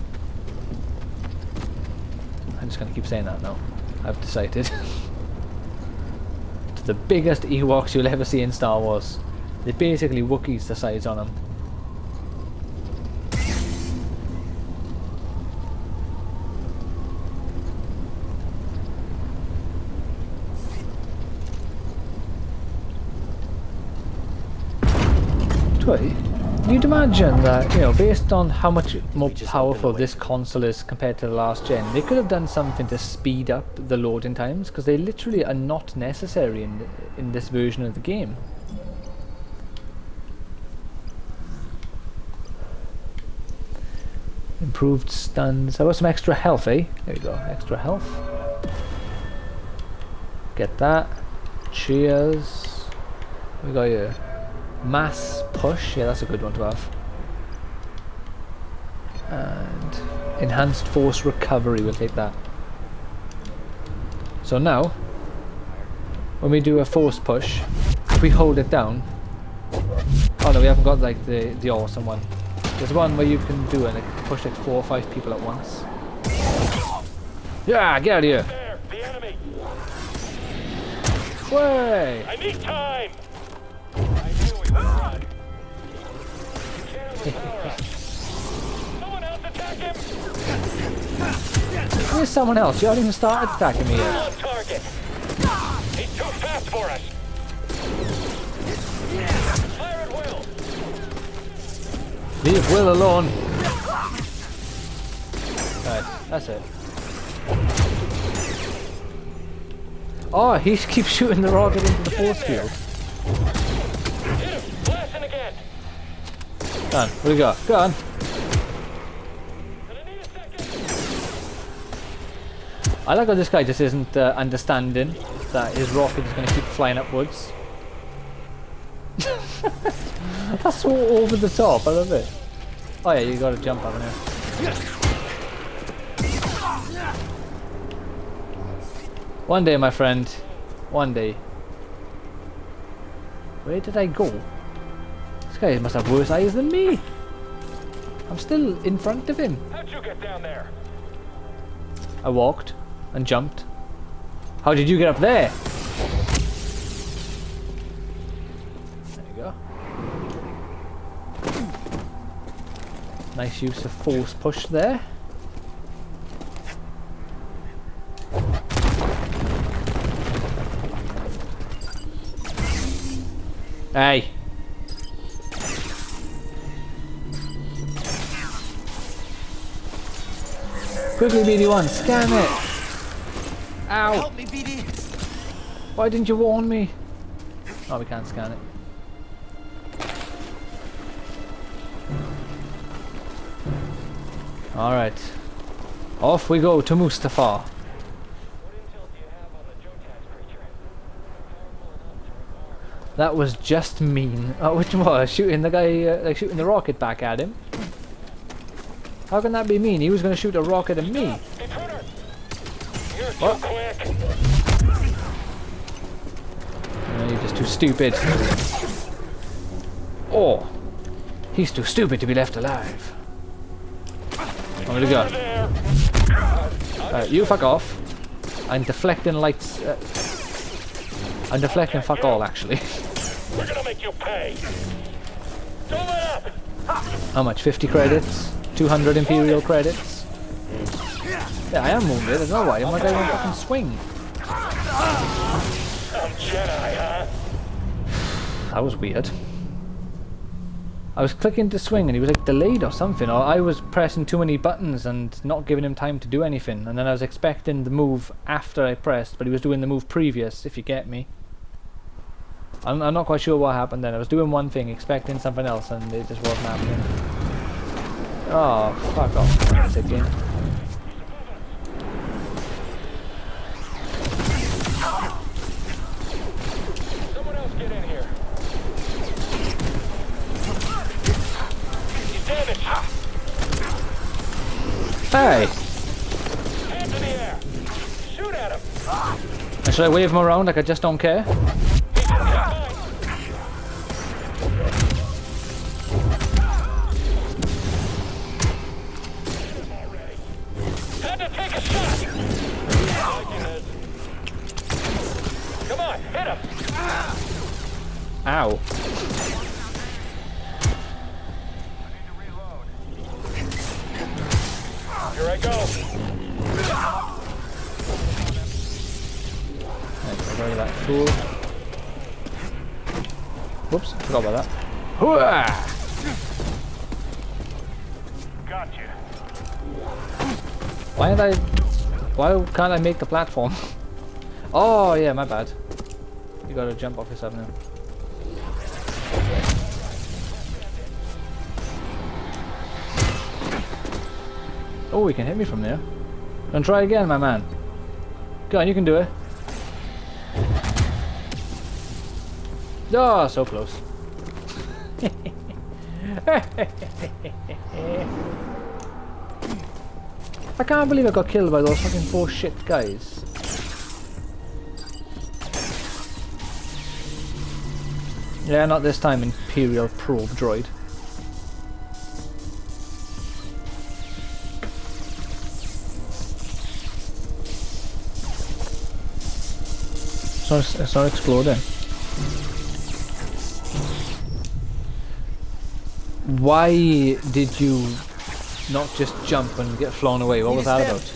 I'm just gonna keep saying that now. I've decided. To the biggest Ewoks you'll ever see in Star Wars. They're basically Wookiees the size on them. You'd imagine that, you know, based on how much more powerful this console is compared to the last gen, they could have done something to speed up the loading times, because they literally are not necessary in this version of the game. Improved stuns. How about some extra health, eh? There we go, extra health. Get that. Cheers. What we got here? Mass push, yeah, that's a good one to have. And enhanced force recovery, we'll take that. So now, when we do a force push, if we hold it down. Oh no, we haven't got like the awesome one. There's one where you can do it, like push like 4 or 5 people at once. Yeah, get out of here! There, the enemy. Way! I need time. I knew we would run. You can't overpower us. Someone else attack him. Where's someone else? You haven't even started attacking me yet. On target. He's too fast for us. Fire at will. Leave Will alone. Right, that's it. Oh, he keeps shooting the rocket into the force field. Hit him. Blasting again. Go on, what do we got? Go on. And I need a second. I like how this guy just isn't understanding that his rocket is going to keep flying upwards. That's so over the top, I love it. Oh yeah, you got to jump, haven't you? One day, my friend. One day. Where did I go? This guy must have worse eyes than me. I'm still in front of him. How'd you get down there? I walked and jumped. How did you get up there? There you go. Nice use of force push there. Hey. Quickly, BD1, scan it. Ow. Help me, BD. Why didn't you warn me? Oh, we can't scan it. Alright. Off we go to Mustafar. What intel do you have on the Jotas creature? Powerful enough to require... That was just mean. Oh, which was shooting the guy, like shooting the rocket back at him. How can that be mean? He was going to shoot a rocket at me. Intruder! You're What? too quick! No, you're just too stupid. Oh, he's too stupid to be left alive. I'm gonna go. There! You fuck off. I'm deflecting lights. I'm deflecting fuck all, actually. We're gonna make you pay! Don't let up! How much? 50 credits? 200 Imperial credits? Yeah, I am wounded. I don't know why. I'm like, I won't fucking swing. I'm Jedi, huh? That was weird. I was clicking to swing and he was like delayed or something, or I was pressing too many buttons and not giving him time to do anything, and then I was expecting the move after I pressed, but he was doing the move previous, if you get me. I'm not quite sure what happened then. I was doing one thing, expecting something else, and it just wasn't happening. Oh, fuck off. That's it, game. Someone else get in here. He's damaged! Hey! Hands in the air! Shoot at him! And should I wave him around like I just don't care? Had to take a shot! Come on, hit him! Ow. Here I go! Very that fool. Whoops, forgot about that. Hooah! Gotcha. Why can't I make the platform? Oh yeah, my bad. You gotta jump off yourself now. Oh, he can hit me from there. Then try again, my man. Go on, you can do it. Oh, so close. I can't believe I got killed by those fucking 4 shit guys. Yeah, not this time, Imperial probe droid. It's not exploding. Why did you not just jump and get flown away? What was that about?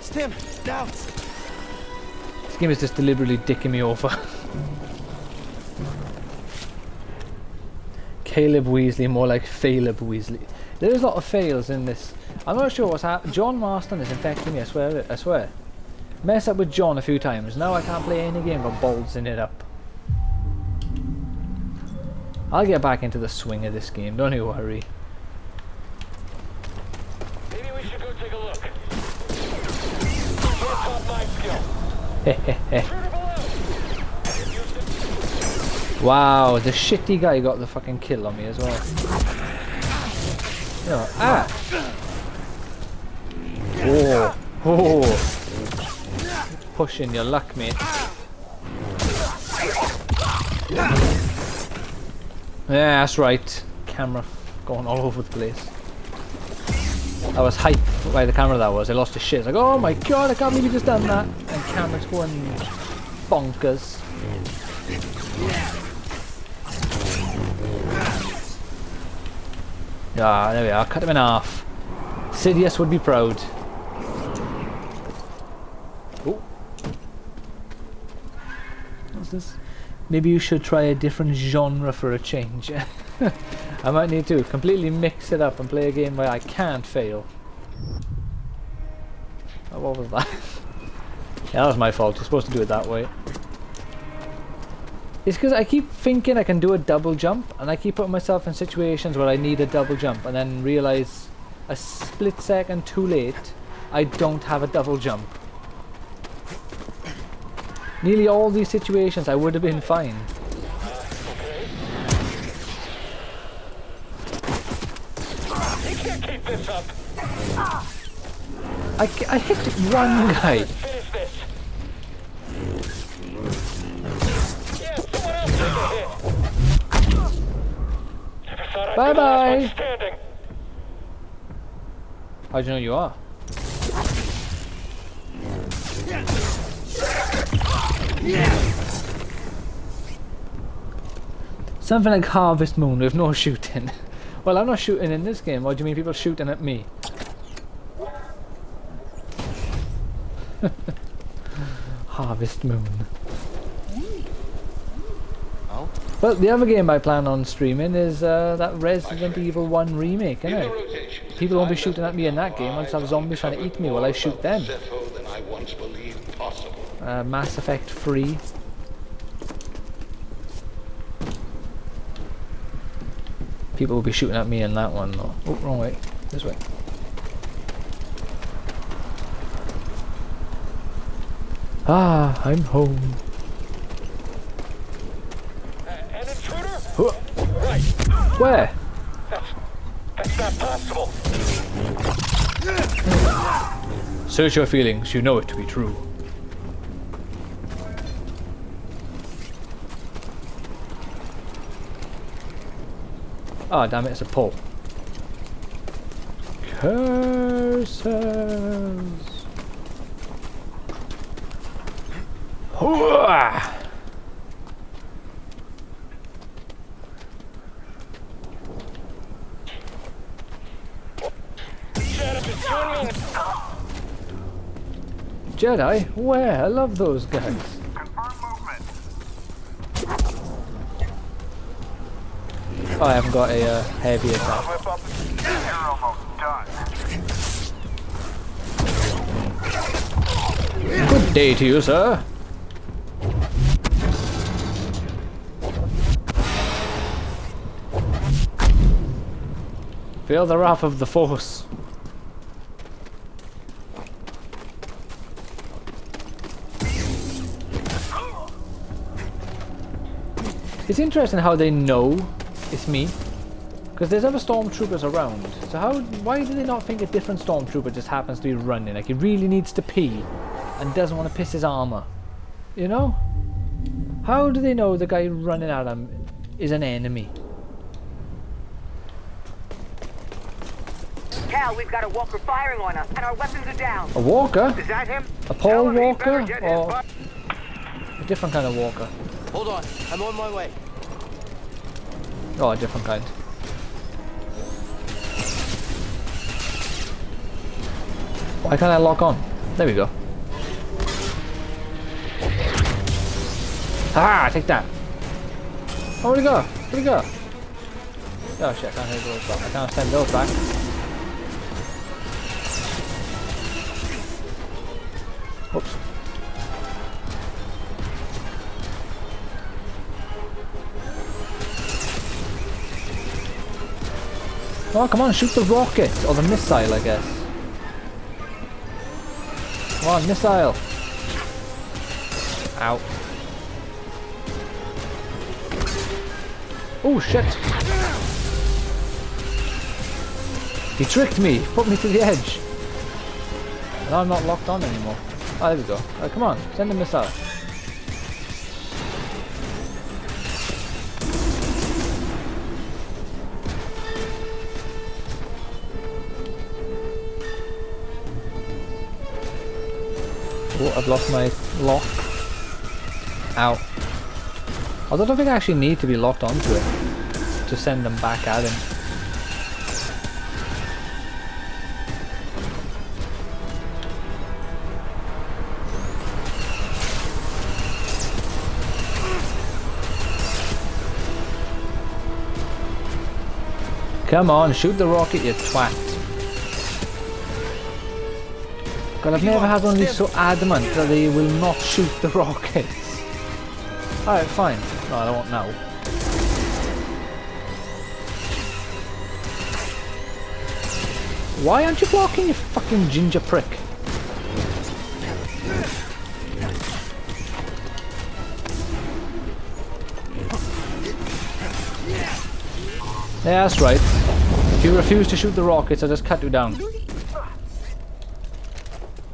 Stim, now. This game is just deliberately dicking me over. Caleb Weasley, more like Failab Weasley. There is a lot of fails in this. I'm not sure what's happening. John Marston is infecting me, I swear. Mess up with John a few times. Now I can't play any game but ballsing it up. I'll get back into the swing of this game, don't you worry. Maybe we should go take a look. Can't top my skill. Wow, the shitty guy got the fucking kill on me as well. No, Oh. Pushing your luck, mate. Yeah, that's right. Camera going all over the place. I was hyped by the camera that was. I lost his shit. It's like, oh my god, I can't believe he just done that. And camera's going bonkers. Ah, there we are. Cut him in half. Sidious would be proud. Oh. What's this? Maybe you should try a different genre for a change. I might need to completely mix it up and play a game where I can't fail. Oh, what was that? Yeah, that was my fault. You're supposed to do it that way. It's because I keep thinking I can do a double jump, and I keep putting myself in situations where I need a double jump, and then realise a split second too late, I don't have a double jump. Nearly all these situations I would have been fine. You can't keep this up. I hit one guy. Finish this. Yeah, someone else take a hit. Never thought I'd Bye be the last bye. one standing. How'd you know you are? Something like Harvest Moon with no shooting. Well, I'm not shooting in this game. What do you mean people shooting at me? Harvest Moon. Oh? Well, the other game I plan on streaming is that Resident Evil 1 remake, isn't it? People won't be shooting at me in that game. I'll just have zombies trying to eat me while I shoot them. Mass Effect 3. People will be shooting at me in that one though. Oh, wrong way. This way. Ah, I'm home. An intruder? Huh. Right. Where? That's not possible. Search your feelings, you know it to be true. Ah, damn it, it's a pull. Curses! Hooah! Jedi? Where? I love those guys. Oh, I haven't got a heavy attack. Good day to you, sir. Feel the wrath of the Force. It's interesting how they know it's me, because there's other stormtroopers around. So why do they not think a different stormtrooper just happens to be running? Like he really needs to pee and doesn't want to piss his armor. You know? How do they know the guy running at him is an enemy? Cal, we've got a walker firing on us, and our weapons are down. A walker? Is that him? A Paul Tell him he Walker? better get his Or butt- a different kind of walker? Hold on, I'm on my way. Oh, a different kind. Why can't I lock on? There we go. Ah, take that. Oh, where'd he go? Where'd he go? Oh shit, I can't take those back. I can't send those back. Oops. Oh, come on, shoot the rocket, or the missile, I guess. Come on, missile. Ow. Oh, shit. He tricked me, put me to the edge. Now I'm not locked on anymore. Oh, there we go. Come on, send a missile. Oh, I've lost my lock. Ow. I don't think I actually need to be locked onto it to send them back at him. Come on, shoot the rocket, you twat. God, I've never had one be so adamant that they will not shoot the rockets. Alright, fine. No, I won't now. Why aren't you blocking, you fucking ginger prick? Yeah, that's right. If you refuse to shoot the rockets, I'll just cut you down.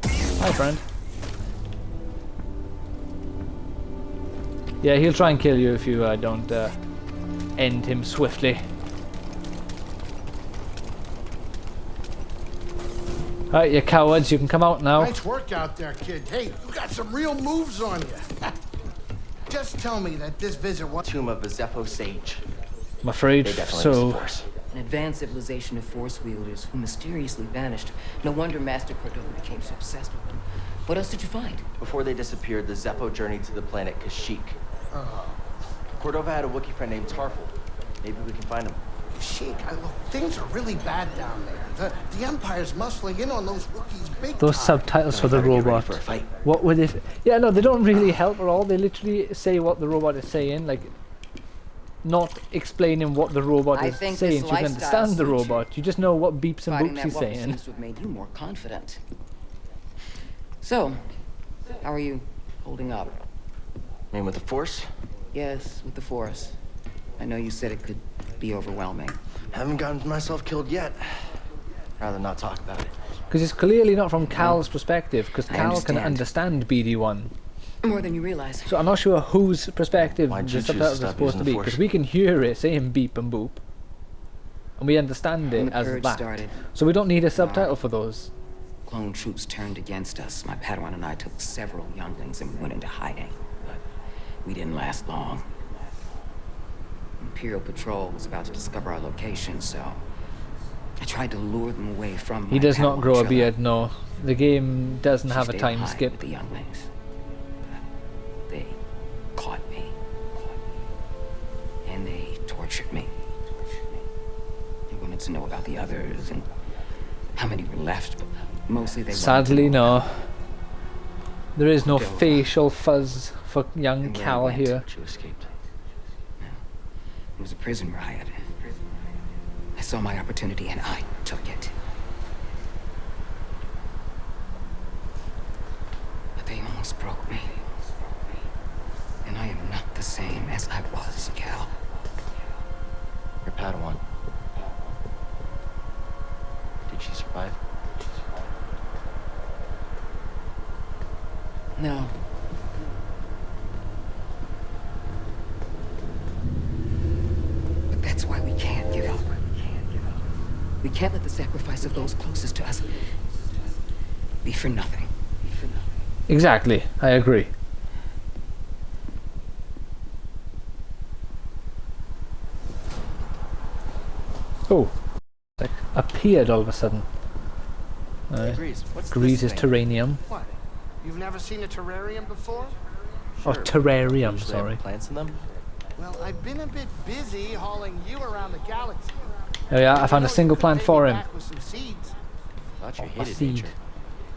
Hi, friend. Yeah, he'll try and kill you if you don't end him swiftly. Alright, you cowards, you can come out now. Nice work out there, kid. Hey, you got some real moves on you. Just tell me that this visit was Tomb of a Zepho sage. I'm afraid They definitely so. use the Force. An advanced civilization of Force wielders who mysteriously vanished. No wonder Master Cordova became so obsessed with them. What else did you find? Before they disappeared, the Zepho journeyed to the planet Kashyyyk. Cordova had a Wookiee friend named Tarful. Maybe we can find him. Sheik, look, things are really bad down there. The Empire's muscling in on those Wookiees big Those time. subtitles for the Gotta get ready robot. for a fight. What would it? Yeah, no, they don't really help at all. They literally say what the robot is saying, like not explaining what the robot I is think saying. this So you can lifestyle understand the suits you. robot. You just know what beeps and Fighting boops that he's weapon saying. seems to have made you more confident. So, how are you holding up? I mean, with the Force, Yes, with the Force. I know you said it could be overwhelming. haven't gotten myself killed yet. Rather not talk about it. Because it's clearly not from Cal's perspective, because I Cal can understand. understand BD1. More than you realize. So I'm not sure whose perspective Why'd the you choose to subtitles are stop supposed to using the be, Force? because we can hear it saying beep and boop. And we understand When it the as purge that. started, So we don't need a subtitle for those. clone troops turned against us. My Padawan and I took several younglings and went into hiding. But we didn't last long. Imperial Patrol was about to discover our location, so I tried to lure them away from He my does not Padawan grow a Trilla. beard, no. The game doesn't She have a stayed time high skip. with the younglings. They caught me. And they tortured me. They wanted to know about the others and how many were left, but mostly they wanted to Sadly, know no. There is no Cordova. facial fuzz for young And where Cal I went. here. She escaped. It was a prison riot. I saw my opportunity and I took it. But they almost broke me. And I am not the same as I was, Cal. Your Padawan. Did she survive? No. But that's why we can't give up. We can't let the sacrifice of those closest to us be for nothing. Exactly, I agree. Oh, like appeared all of a sudden. Grease. What's Grease this is thing? terranium. What? You've never seen a terrarium before? Or Sure, terrarium, usually have sorry. plants in them. Well, I've been a bit busy hauling you around the galaxy. Oh yeah, I found a You know, single you could plant take for me him. back with some seeds. Thought you A hated seed. nature.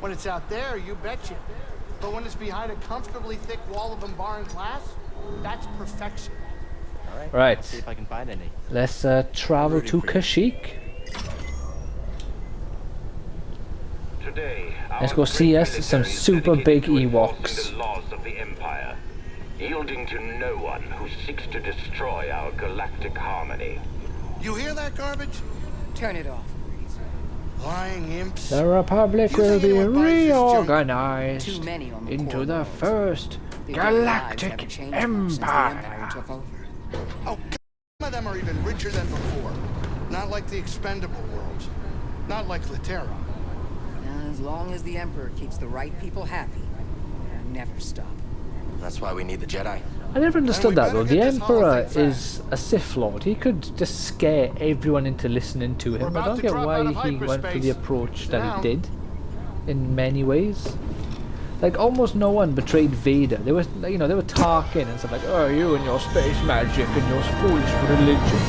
When it's out there, you betcha. But when it's behind a comfortably thick wall of embarring glass, that's perfection. All right. Right. I'll see if I can find any. Let's travel to Rooting for you. Kashyyyk. Today, Let's our go see great us some military is super dedicated big to enforcing Ewoks. the laws of the Empire, yielding to no one who seeks to destroy our galactic harmony. You hear that garbage? Turn it off. Lying imps. The Republic You will think be anyone buys this junk? reorganized Too many on the into core the roads. first Their lives galactic haven't changed much since the Empire empire. took over. Oh, some of them are even richer than before. Not like the expendable worlds. Not like Latera. As long as the Emperor keeps the right people happy, never stop. That's why we need the Jedi. I never understood that though. The get this Emperor holothing is a Sith Lord. He could just scare everyone into listening to him. I about don't to get drop why out of he went for the hyperspace. approach that Down. he did. In many ways. Like almost no one betrayed Vader. There was, you know, they were talking and stuff like, "Oh, you and your space magic and your foolish religion."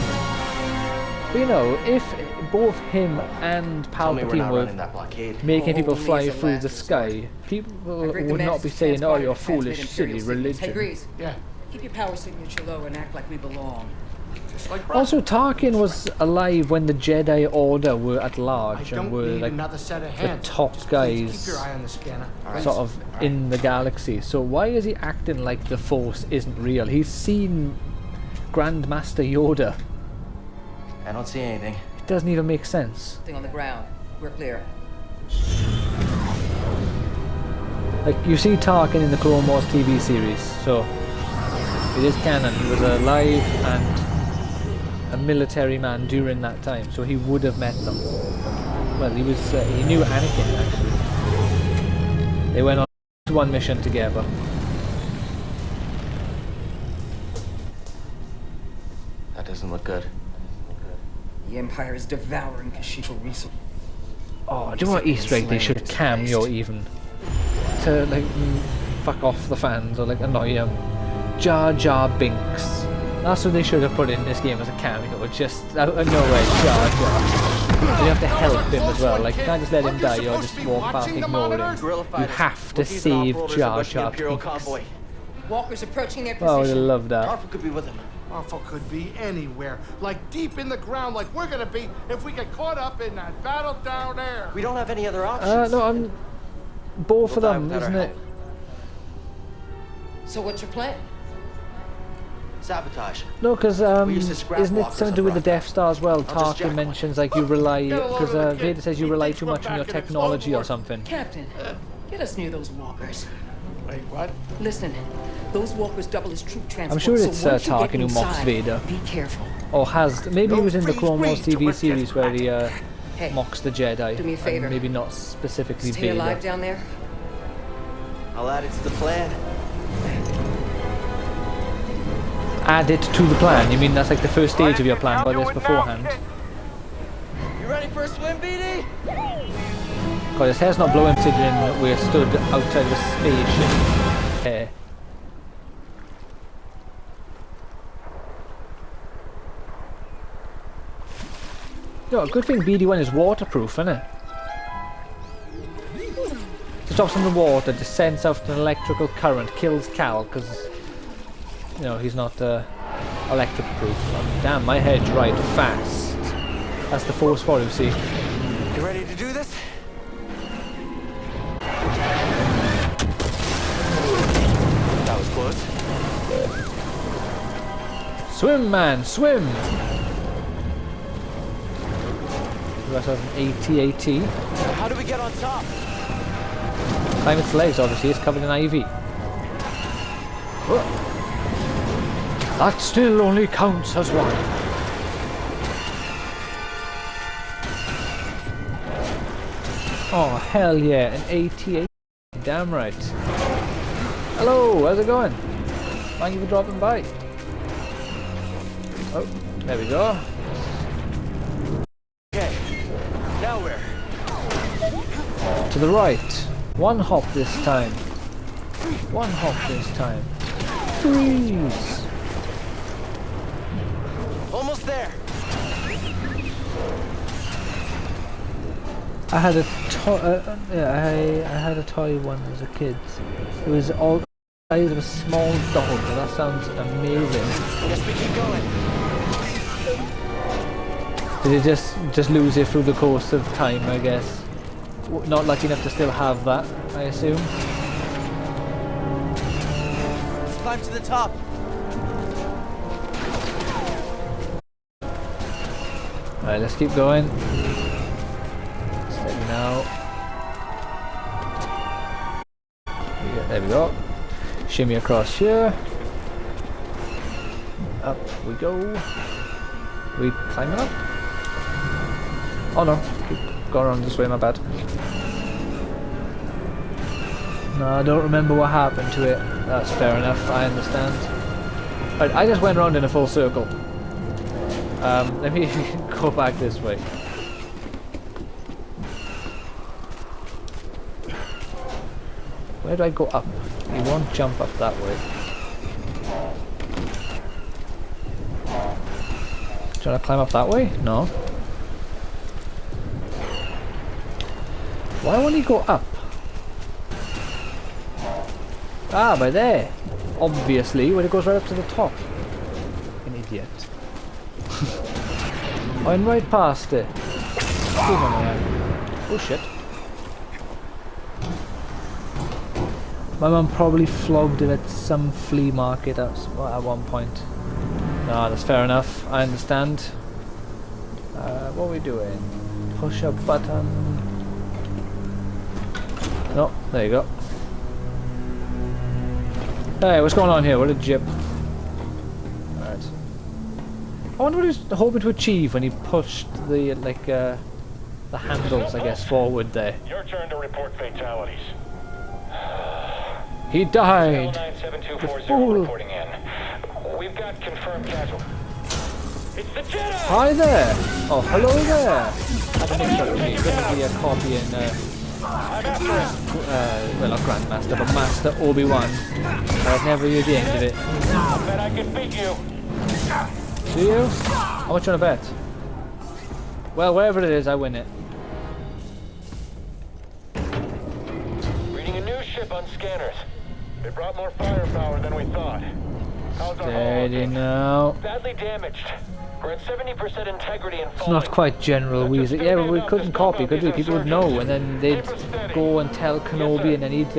But you know, if both him and Tell me we're Palpatine not were running that blockade. making people Only fly as a through last the resort. sky, people I've rigged the would not mass be saying, "Oh, transponder your to transmit foolish, Imperial silly signals. religion." Hey, Grease, Yeah. keep your power signature low and act like we belong. Just like Also, Tarkin was alive when the Jedi Order were at I large and don't were need like another set of hands. top Just please guys keep your eye on the scanner. sort of in the galaxy. So why is he acting like the Force isn't real? He's seen Grandmaster Yoda. I don't see anything. It doesn't even make sense. Thing on the ground. We're clear. Like, you see Tarkin in the Clone Wars TV series, so it is canon. He was alive and a military man during that time, so he would have met them. Well, he was. He knew Anakin actually. They went on one mission together. That doesn't look good. The Empire is devouring Kashyyyk resources. Oh, do you know what Easter egg they should cameo even? To like fuck off the fans or like annoy them. Jar Jar Binks. That's what they should have put in this game as a cameo. Just out of nowhere, Jar Jar. And you have to help him as well. Like, you can't just let him die or just walk past and ignore him. Guerrilla You fighters. have to Wookiees and save off-roaders Jar ambushing Jar Imperial Binks. convoy. Walkers approaching their Oh, I position. love that. Tarful could be with him. Awful could be anywhere, like deep in the ground, like we're gonna be if we get caught up in that battle down there. We don't have any other options. No, I'm both of We'll die them, without our isn't it? help. So what's your plan? Sabotage. No, because We used to scrap isn't it walkers something to do up with the rock. Death Star as well? I'll just jack Tarkin one. mentions like you rely, Get a load because of the kid. Vader says you He rely thinks too we're much on your back in his technology or own something. Captain, get us near those walkers. Wait, what? Listen, those walkers double as troop transport. I'm sure so it's once you Tarkin get who mocks inside, Vader. Be careful. Or has, maybe he was in the No Clone Wars freeze TV breeze to series where he Hey, mocks the Jedi. do me a favor. And maybe not specifically stay alive Vader. down there. I'll add it to the plan. Add it to the plan. You mean that's like the first stage of your plan by this beforehand? You ready for a swim, BD? God, his hair's not blowing considering we're stood outside of a spaceship. Hair. Yo, a good thing BD1 is waterproof, isn't it? It stops in the water, just sends out an electrical current, kills Cal, because, you know, he's not electric proof. Oh, damn, my head's right fast. That's the force for you, see. You ready to do this? That was close. Swim, man, swim! You guys have an AT-AT. How do we get on top? Climb its legs, obviously, it's covered in IV. Whoa. That still only counts as one. Oh, hell yeah, an AT-AT. Damn right. Hello, how's it going? Thank you for dropping by. Oh, there we go. Okay. Now where? To the right. One hop this time. One hop this time. Freeze! Almost there. I had a toy. I had a toy one as a kid. It was all the size of a small dog. That sounds amazing. Guess we keep going. Did it just lose it through the course of time? I guess. Not lucky enough to still have that, I assume. Let's climb to the top. Alright, let's keep going. Steady now. Yeah, there we go. Shimmy across here. Up we go. We climbing up? Oh no, keep going around this way, my bad. No, I don't remember what happened to it. That's fair enough, I understand. Right, I just went around in a full circle. Let me go back this way. Where do I go up? You won't jump up that way. Trying to climb up that way? No. Why won't he go up? Ah, by there. Obviously, when it goes right up to the top. An idiot. I went right past it. Oh shit. My mum probably flogged it at some flea market at one point. No, that's fair enough. I understand. What are we doing? Push a button. No, there you go. Hey, what's going on here? What a jip. Alright. I wonder what he was hoping to achieve when he pushed the, the handles, I guess, forward there. Your turn to report fatalities. He died! The fool! Reporting in. We've got confirmed casualties. It's the Jedi! Hi there! Oh, hello there! I had to make sure it was going to be a copy in, well, not Grandmaster, but Master Obi-Wan. I'd never hear the end of it. I bet I can beat you! Do you? How much you want to bet? Well, wherever it is, I win it. Reading a new ship on scanners. They brought more firepower than we thought. How's our Steady now. Badly damaged. We're at 70% integrity and It's not quite General Weasel. Yeah, but we couldn't copy, could we? People would know, and then they'd go and tell Kenobi, and then he'd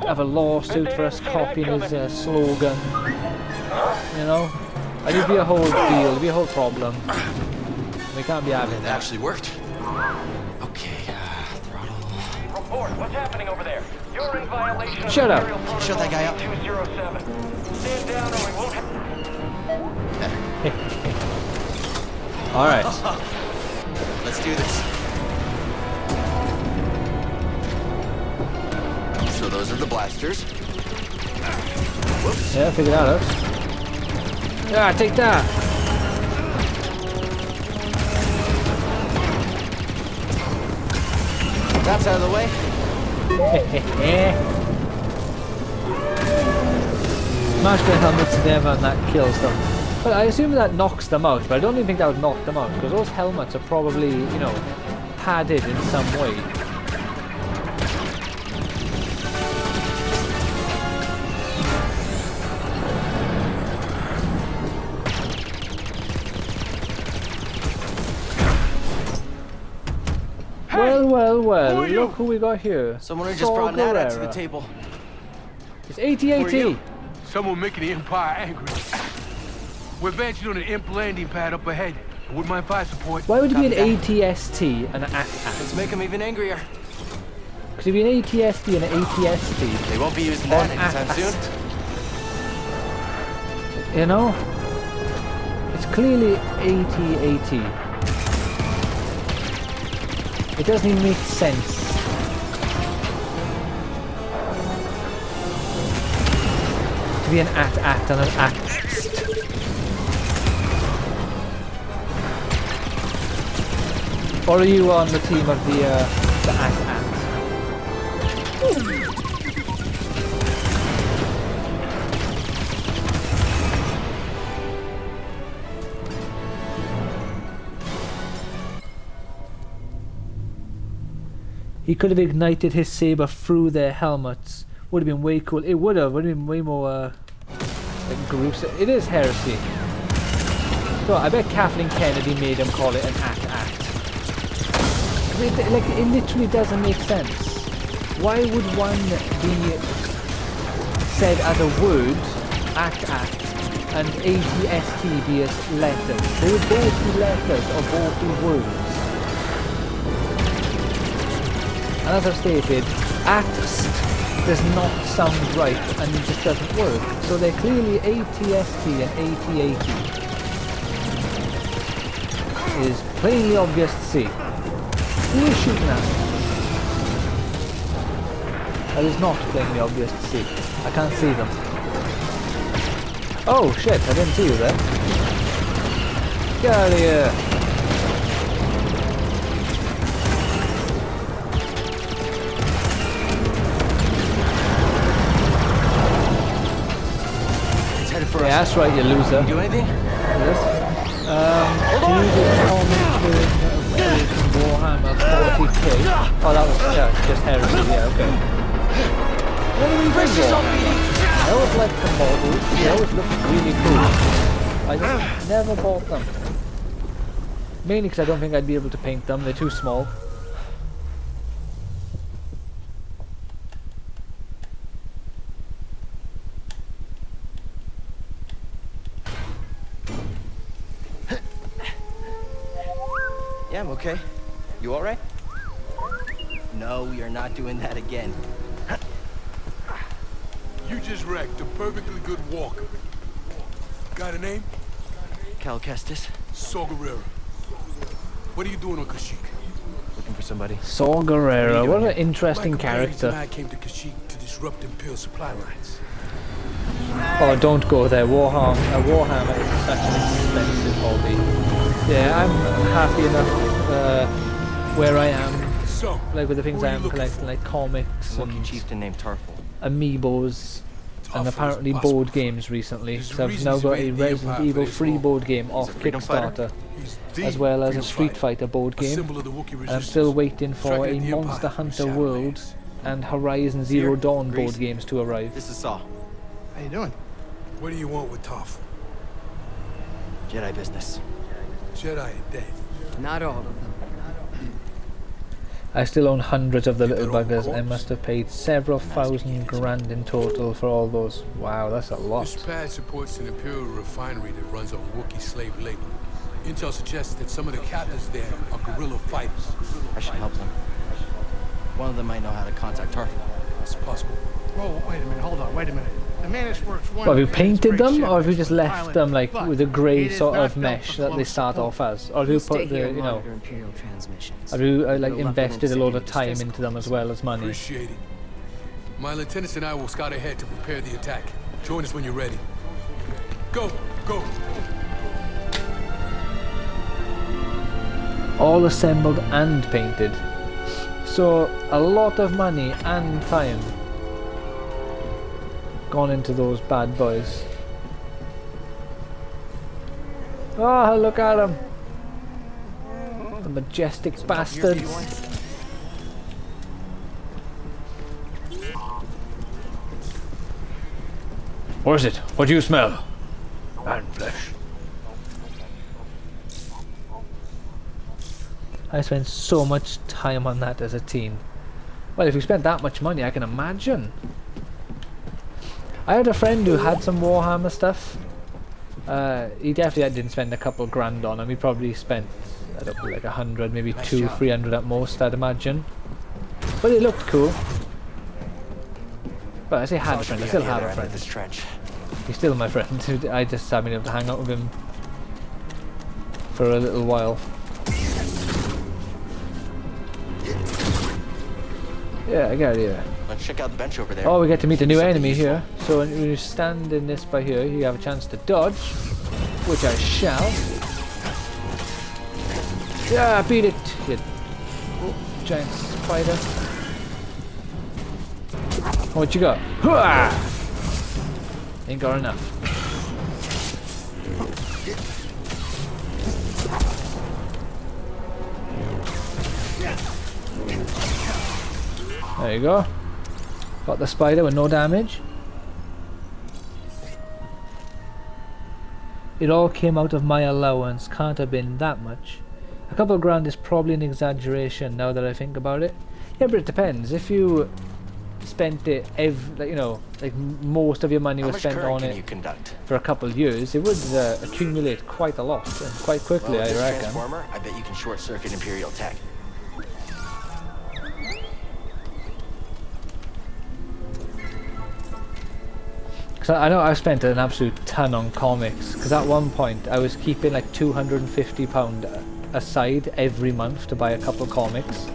have a lawsuit for us copying his slogan. You know? And it'd be a whole deal, it'd be a whole problem. We can't be having It that. actually worked. Okay, throttle. Report, what's happening over there? You're in violation of Shut up. Imperial Shut that guy up. 207. Stand down or we won't have... Alright. Let's do this. So those are the blasters. Whoops. Yeah, figure that out. Yeah, take that! That's out of the way. Smash the helmets to them and that kills them. But I assume that knocks them out, but I don't even think that would knock them out, because those helmets are probably, you know, padded in some way. Well, look who we got here. Someone who just brought an ad to the table. It's AT-AT. Someone making the Empire angry. We're advancing on an imp landing pad up ahead. Wouldn't mind fire support. Why would it be an ATST and an AT-AT? Let's make them even angrier. Could it be an ATST and an ATST? They won't be using that anytime soon. You know? It's clearly AT-AT. It doesn't even make sense. To be an AT-AT and an AT-ST. Or are you on the team of the AT-AT? He could have ignited his saber through their helmets. Would have been way cool. It would have been way more like gruesome. It is heresy. So I bet Kathleen Kennedy made him call it an AT-AT. It literally doesn't make sense. Why would one be said as a word, AT-AT, and AT-ST be as letters? They would both be letters or both be words. And as I've stated, AT-ST does not sound right and it just doesn't work. So they're clearly AT-ST and AT-AT. It is plainly obvious to see. Who are you shooting at? That is not plainly obvious to see. I can't see them. Oh shit, I didn't see you there. Get out of here! It's headed for us. Yeah, that's right, you loser. Do anything? This. Warhammer 40k. Oh, that was just heresy, yeah, okay. I always liked the models, they always looked really cool. I just never bought them. Mainly because I don't think I'd be able to paint them, they're too small. Yeah, I'm okay. You alright? No, we are not doing that again. You just wrecked a perfectly good walker. Got a name? Kestus. Saw Gerrera. What are you doing on Kashyyyk? Looking for somebody. Saw Gerrera, what an interesting My companions and character. I came to Kashyyyk to disrupt Imperial supply lines. Oh, don't go there. Warhammer is such an expensive hobby. Yeah, I'm happy enough where I am. So, Like with the things who are I you am looking collecting, like comics Wookiee and chieftain named Tarful. amiibos, and Tarful apparently is possible. board games recently. There's So I've reasons now he's got a made the Resident Empire Evil for free this board game off a freedom fighter? Kickstarter, He's the as well as a freedom Street fighter, Fighter board a game. symbol of the Wookiee And I'm resistance, still waiting for striking a at the Empire Monster from Hunter Shadow World Lands. and Horizon Zero Dawn Grease. board games to arrive. This is Saw. How you doing? What do you want with Tarful? Jedi business. Jedi are dead. Not all of them. I still own hundreds of the You little got all the buggers. I corpse? must have paid several thousand grand in total for all those. Wow, that's a lot. This pad supports an Imperial refinery that runs on Wookiee slave labor. Intel suggests that some of the captains there are guerrilla fighters. I should help them. One of them might know how to contact Tarful. It's possible. Whoa, wait a minute, hold on, wait a minute. The Manus Works one. Well, have you has painted great them, ship or have you as just a left pilot, them like but with a grey it is sort not of built mesh for that they close start support. off as? Or have you Stay put the, here, you know, monitor Imperial transmissions. have you like We'll lock invested a them lot up of to time physical into them as well as money? Appreciate it. My lieutenants and I will scout ahead to prepare the attack. Join us when you're ready. Go, go. All assembled and painted. So a lot of money and time gone into those bad boys. Oh, look at them! The majestic bastards. What is it? What do you smell? Man flesh. I spent so much time on that as a teen. Well, if you spent that much money, I can imagine. I had a friend who had some Warhammer stuff. He definitely didn't spend a couple grand on him. He probably spent, I don't know, like 100, maybe 200-300 at most, I'd imagine. But it looked cool. But I say had a friend, I still have a friend. This trench. He's still my friend. I just haven't been able to hang out with him for a little while. Yeah, I got it here. Let's check out the bench over there. Oh, we get to meet a new Something enemy useful. here. So when you stand in this by here, you have a chance to dodge, which I shall. Yeah, beat it, you giant spider. What you got? Hooah! Ain't got enough. There you go. Got the spider with no damage. It all came out of my allowance. Can't have been that much. A couple of grand is probably an exaggeration now that I think about it. Yeah, but it depends. If you spent it like, you know, like most of your money How was much spent current on can it you conduct? for a couple of years, it would accumulate quite a lot and quite quickly, Well, with I this reckon. transformer, I bet you can short circuit Imperial tech. Cause I know I've spent an absolute ton on comics, because at one point I was keeping like £250 aside every month to buy a couple of comics.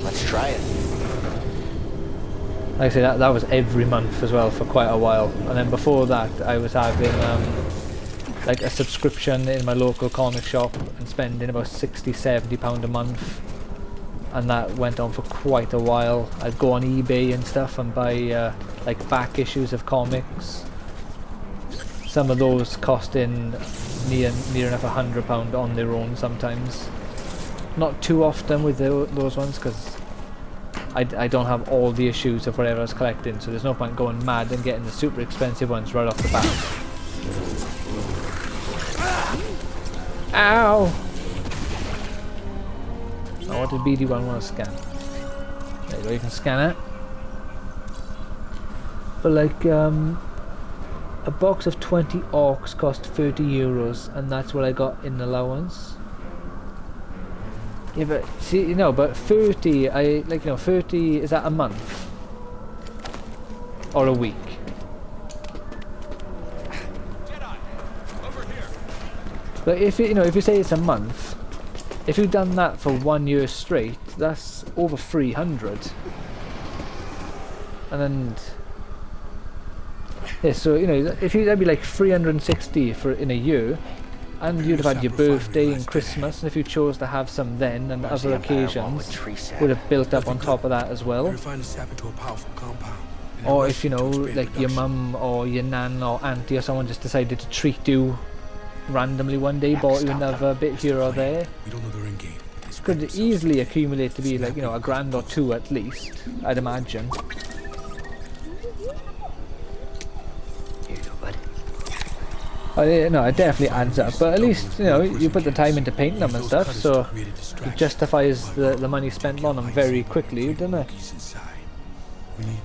Let's try it. Like I say, that was every month as well for quite a while. And then before that, I was having like a subscription in my local comic shop and spending about £60–70 a month. And that went on for quite a while. I'd go on eBay and stuff and buy like back issues of comics. Some of those costing near enough £100 on their own sometimes. Not too often with those ones, because I don't have all the issues of whatever I was collecting, so there's no point going mad and getting the super expensive ones right off the bat. Ow! Oh, what did BD1 want to scan? There you go, you can scan it. But like, a box of 20 orcs cost €30, and that's what I got in allowance. Yeah, but see, you know, but 30, 30, is that a month? Or a week? Jedi, over here. But if if you say it's a month, if you've done that for 1 year straight, that's over 300. And then, yeah, so if that'd be like 360 in a year. And you'd have had your birthday and Christmas, and if you chose to have some then, and other occasions would have built up on top of that as well. Or if like your mum or your nan or auntie or someone just decided to treat you randomly one day, bought you another bit here or there, could easily accumulate to be like a grand or two at least, I'd imagine. No, it definitely adds up, but at least you put the time into painting them and stuff, so it justifies the money spent on them very quickly, doesn't it?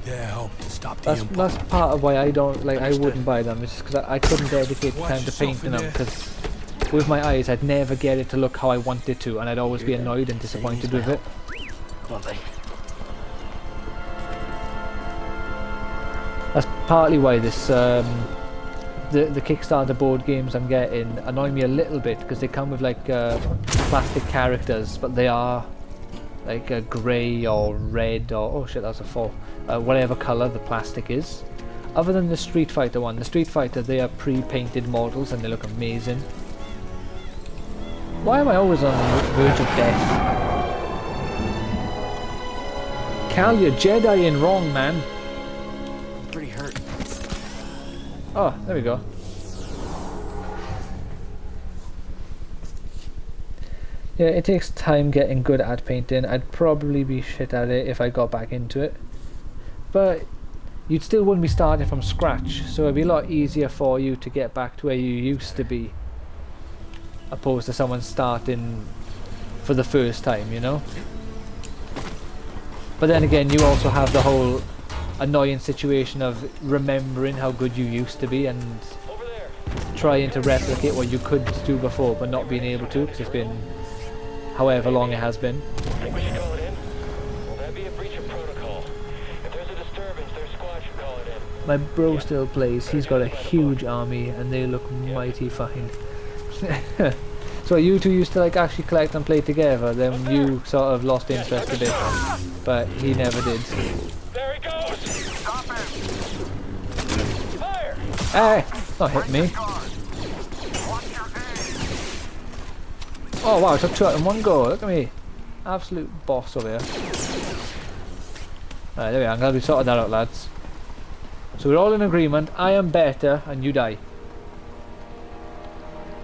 That's part of why I wouldn't buy them. It's just because I couldn't dedicate the time to painting them, because with my eyes I'd never get it to look how I want it to, and I'd always be annoyed and disappointed with it. That's partly why this the Kickstarter board games I'm getting annoy me a little bit, because they come with like plastic characters, but they are like a grey or red or oh shit, that's a 4, whatever colour the plastic is. Other than the Street Fighter one, the Street Fighter, they are pre-painted models and they look amazing. Why am I always on the verge of death? Cal, you're Jedi-ing wrong, man. I'm pretty hurt. Oh, there we go. Yeah, it takes time getting good at painting. I'd probably be shit at it if I got back into it. But you still wouldn't be starting from scratch, so it'd be a lot easier for you to get back to where you used to be, opposed to someone starting for the first time, But then again, you also have the whole annoying situation of remembering how good you used to be and trying to replicate what you could do before but not being able to, because it's been however long it has been. Think we should call it in? Will that be a breach of protocol? If there's a disturbance, their squad should call it in. My bro still plays. He's got a huge army and they look mighty fine. So you two used to like actually collect and play together, then you sort of lost interest a bit, but he never did. There he goes! Fire! Hey! Not hit me. Oh wow, I took 2 out in one go. Look at me. Absolute boss over here. Right, there we are. I'm glad we sorted that out, lads. So we're all in agreement. I am better and you die.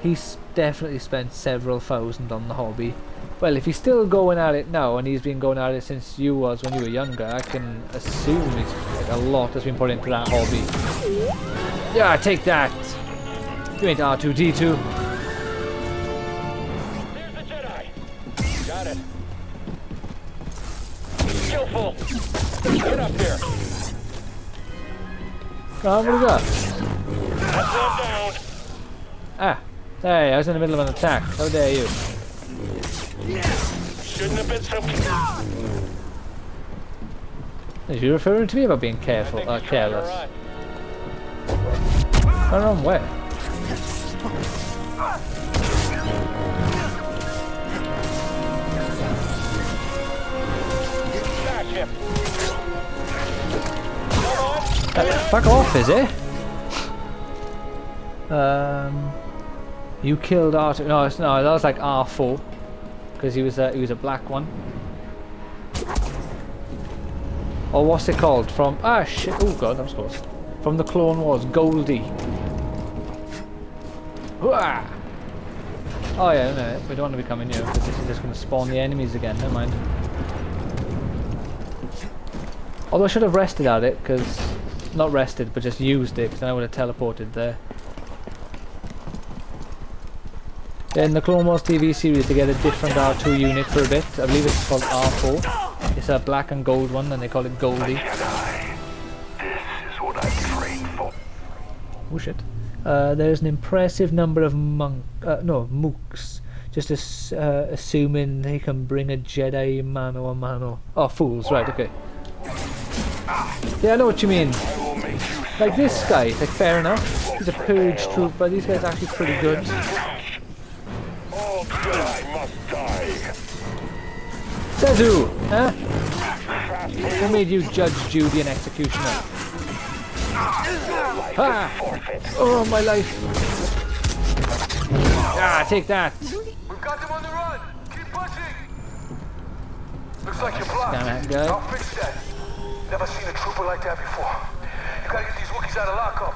He's definitely spent several thousand on the hobby. Well, if he's still going at it now, and he's been going at it since you was when you were younger, I can assume it's like a lot has been put into that hobby. Yeah, take that! You ain't R2-D2. There's the Jedi! Got it. Skillful! Get up there! Come on, what do we got? That's one down! Ah, hey, I was in the middle of an attack. How dare you? Shouldn't have been so... Are you referring to me about being careful, careless? Run on where? Smash him! Fuck off, is it? You killed R2. No, that was like R4, because he was a black one. Or what's it called? From shit. Oh god, that was close. From the Clone Wars, Goldie. Hooah! Oh yeah, no, we don't want to be coming here because this is just going to spawn the enemies again. Never mind. Although I should have rested at it, because not rested, but just used it, because then I would have teleported there. In the Clone Wars TV series, they get a different R2 unit for a bit. I believe it's called R4. It's a black and gold one, and they call it Goldie. This is what I trained for. Oh shit. There's an impressive number of mooks. Just assuming they can bring a Jedi mano a mano. Oh, fools, right, okay. Yeah, I know what you mean. Like this guy, like fair enough. He's a purge troop, but these guys are actually pretty good. All Jedi must die. Says who? Huh? Who made you Judge, Judy, and Executioner? Ah! Oh, my life. Ah, take that. We've got them on the run. Keep pushing. Looks like you're blocked. That guy. I'll fix that. Never seen a trooper like that before. You gotta get these Wookiees out of lockup.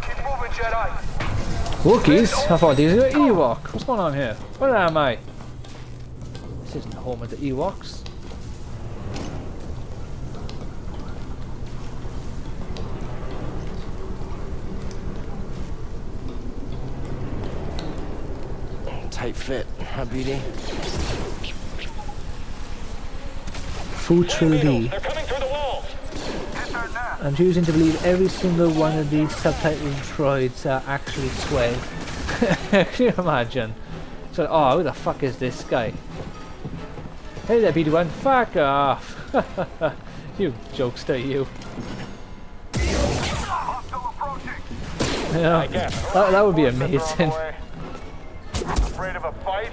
Keep moving, Jedi. Wookiees? I thought these were Ewok. What's going on here? Where am I? This isn't the home of the Ewoks. Tight fit, huh, BD? Futrudi. They're coming through the walls. I'm choosing to believe every single one of these subtitled droids are actually swell. Can you imagine? So, oh, who the fuck is this guy? Hey there, BD1. Fuck off. You jokester, you. Yeah, that would be amazing. Afraid of a fight?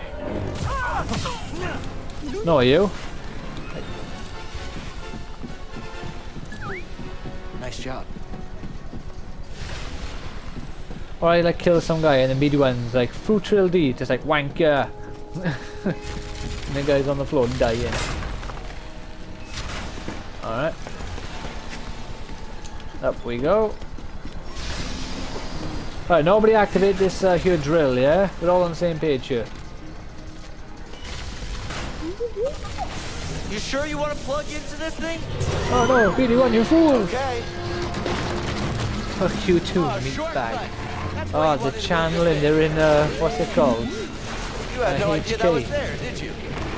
No, are you? Nice job. Or I like kill some guy and then BD1's like Futril D, just like wanker. And the guy's on the floor dying. Alright. Up we go. Alright, nobody activate this here drill, yeah? We're all on the same page here. You sure you want to plug into this thing? Oh no, BD1, you fool! Okay. Fuck you too, meatbag. Oh, the channeling, they're in, what's it called? You had no idea that was there, did you?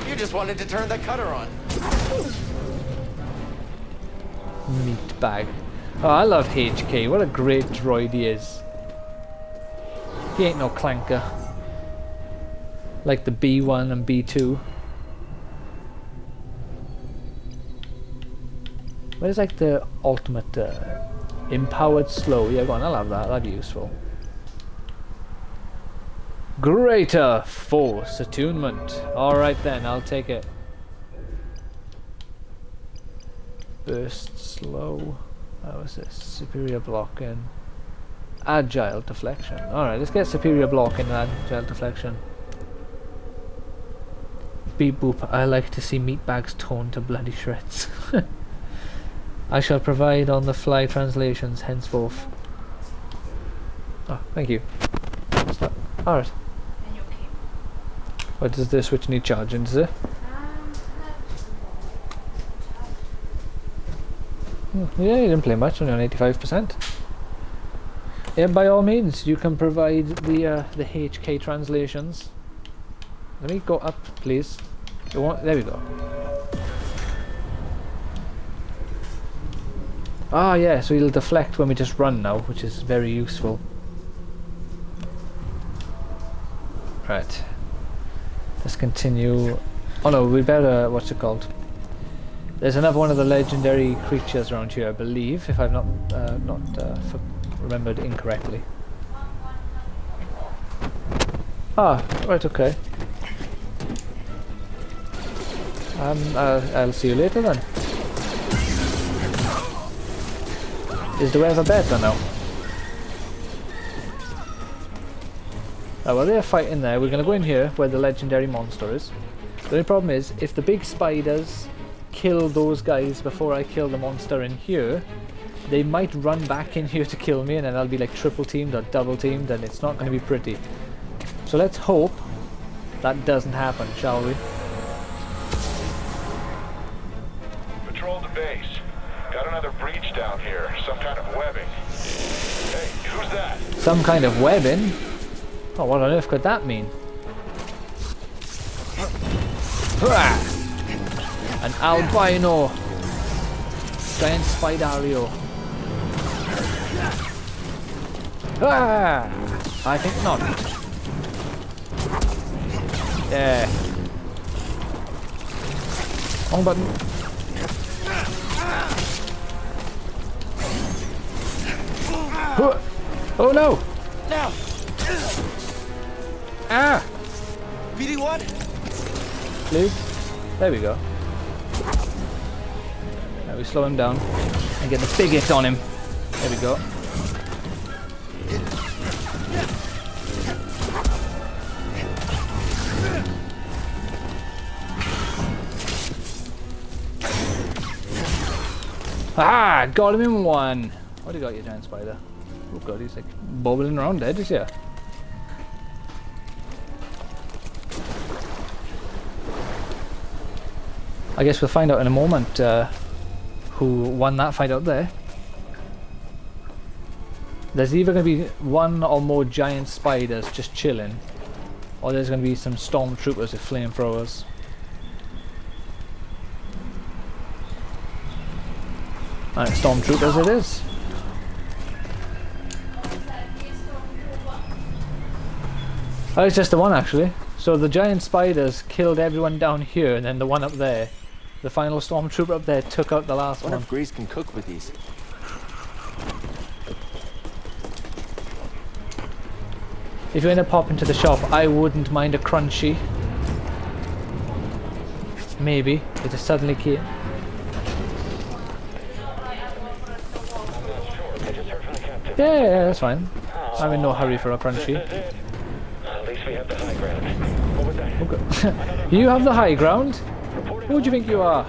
You just wanted to turn the cutter on. Meatbag. Oh, I love HK, what a great droid he is. He ain't no clanker. Like the B1 and B2. Where's like the ultimate empowered slow? Yeah, go on, I'll have that, that'd be useful. Greater force attunement. Alright then, I'll take it. Burst slow. What was this? Superior block in. Agile deflection. Alright, let's get superior block in agile deflection. Beep boop. I like to see meatbags torn to bloody shreds. I shall provide on the fly translations henceforth. Oh, thank you. Alright. What does this switch need charging, does it? Yeah, you didn't play much, only on 85%. Yeah, by all means, you can provide the HK translations. Let me go up, please. There we go. Ah, yeah, so it'll deflect when we just run now, which is very useful. Right. Let's continue. Oh no, we better, what's it called? There's another one of the legendary creatures around here, I believe, if I've not remembered incorrectly. Ah, right, okay. I'll see you later then. Is the way ever better now? Oh, well, they're fighting there. We're going to go in here where the legendary monster is. The only problem is, if the big spiders kill those guys before I kill the monster in here, they might run back in here to kill me, and then I'll be like triple teamed or double teamed, and it's not going to be pretty. So let's hope that doesn't happen, shall we? Patrol the base. Got another breach down here. Some kind of webbing. Hey, who's that? Some kind of webbing? Oh, what on earth could that mean? An albino giant spidario. I think not. Yeah. Wrong button. Oh no! Now! Ah! BD1? Please. There we go. Now we slow him down and get the big hit on him. There we go. Ah! Got him in one! What do you got, you giant spider? Oh god, he's like bobbling around edges here. I guess we'll find out in a moment who won that fight out there. There's either going to be one or more giant spiders just chilling, or there's going to be some stormtroopers with flamethrowers. Alright, stormtroopers it is. Oh, it's just the one actually. So the giant spiders killed everyone down here, and then the one up there, the final stormtrooper up there, took out the last one. Wonder if Grease can cook with these. If you're gonna pop into the shop, I wouldn't mind a crunchy. Maybe. It just suddenly came. Yeah, that's fine. I'm in no hurry for a crunchy. At least we have the high ground. What was that? Okay. You have the high ground? Who do you think you are?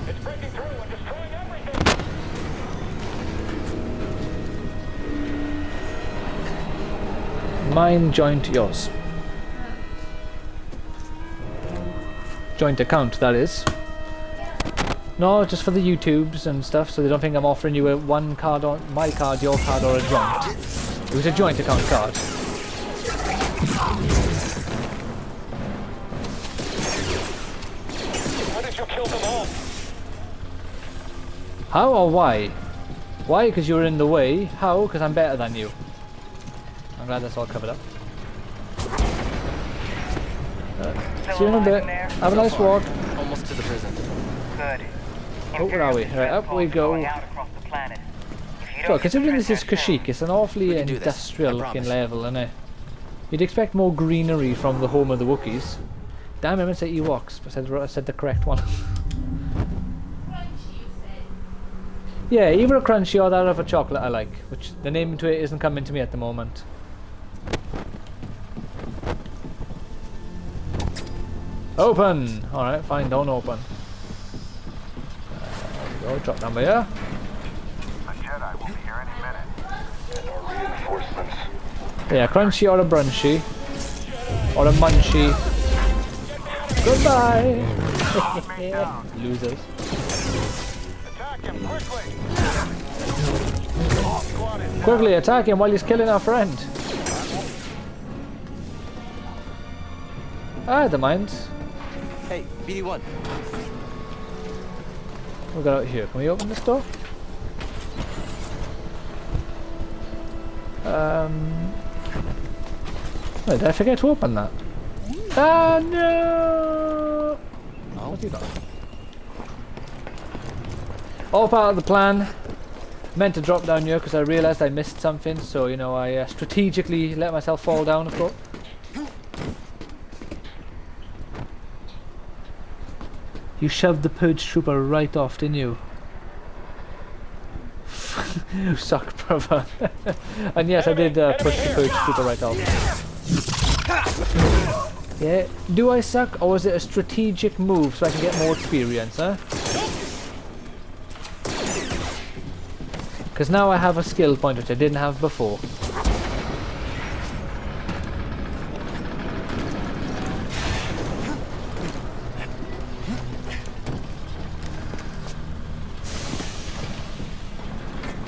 It's breaking through and destroying everything. Mine, joint, yours. Joint account, that is. No, just for the YouTubes and stuff, so they don't think I'm offering you a one card on my card, your card, or a joint. It was a joint account card. How did you kill them all? How or why? Why? Because you were in the way. How? Because I'm better than you. I'm glad that's all covered up. See you in a bit. Have a nice walk. Almost to the prison. Good. Oh, where are we? Right, up we go. So, considering this is Kashyyyk, it's an awfully industrial looking level, isn't it? You'd expect more greenery from the home of the Wookiees. Damn, I meant to say Ewoks, but I said the correct one. Yeah, either a crunchy or that of a chocolate I like, which the name to it isn't coming to me at the moment. Open! Alright, fine, don't open. There we go, drop number here. The Jedi will be here any minute. And our reinforcements. Yeah, crunchy or a brunchy. Or a munchy. Goodbye! Losers. Attack him quickly! Quickly attack him while he's killing our friend. I don't mind. Hey, BD1. We got out here. Can we open this door? Wait, did I forget to open that? Ah, no! Oh, what do you got? All part of the plan. Meant to drop down here because I realised I missed something, so you know I strategically let myself fall down, of course. You shoved the purge trooper right off, didn't you? You suck, brother. And yes, I did push the purge trooper right off. Yeah, do I suck, or is it a strategic move so I can get more experience, huh? Because now I have a skill point which I didn't have before.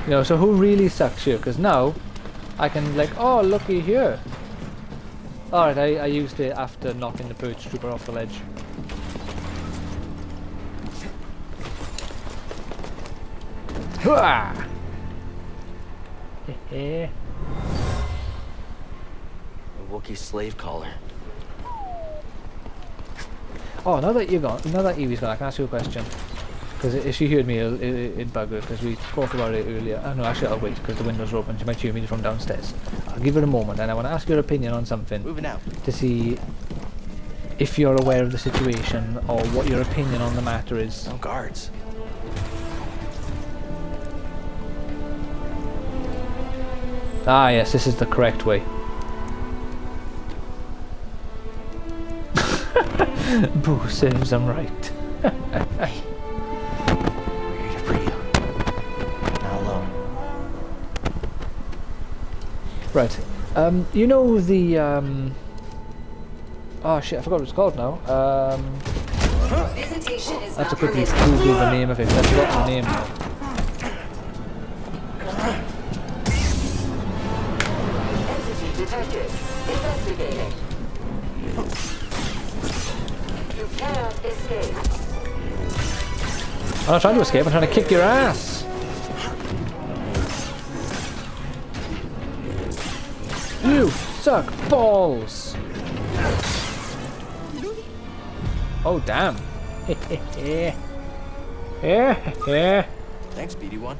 You know, so who really sucks here? Because now I can like, oh, looky here. Alright, I used it after knocking the purge trooper off the ledge. Hooah! A Wookiee slave collar. Oh, now that Evie's gone, I can ask you a question. Because if she heard me, it'd bug her, because we spoke about it earlier. Oh no, actually I'll wait, because the windows are open. She might hear me from downstairs. I'll give her a moment, and I want to ask your opinion on something. Moving out. To see if you're aware of the situation, or what your opinion on the matter is. No guards. Ah yes, this is the correct way. Boo serves them right. Right, you know the, oh shit, I forgot what it's called now. I have to quickly Google the name of it, I've forgotten the name now. Detected. Investigating. You cannot escape. I'm not trying to escape, I'm trying to kick your ass! You suck balls! Oh damn! Thanks, BD1.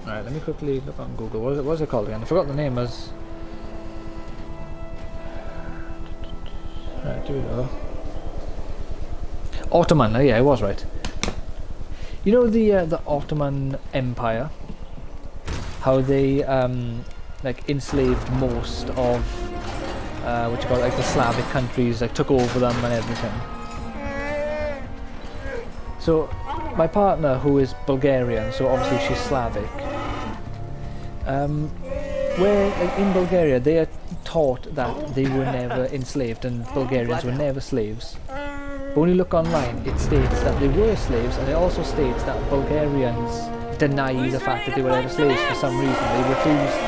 Alright, let me quickly look on Google. What was it called again? I forgot the name. Was right, here we go. Ottoman. Yeah, I was right. You know the Ottoman Empire? How they like enslaved most of what you call it, like the Slavic countries, like took over them and everything. So my partner, who is Bulgarian, so obviously she's Slavic. Where like, in Bulgaria they are taught that they were never enslaved and Bulgarians were never slaves. But when you look online, it states that they were slaves, and it also states that Bulgarians deny the fact that they were ever slaves for some reason. They refused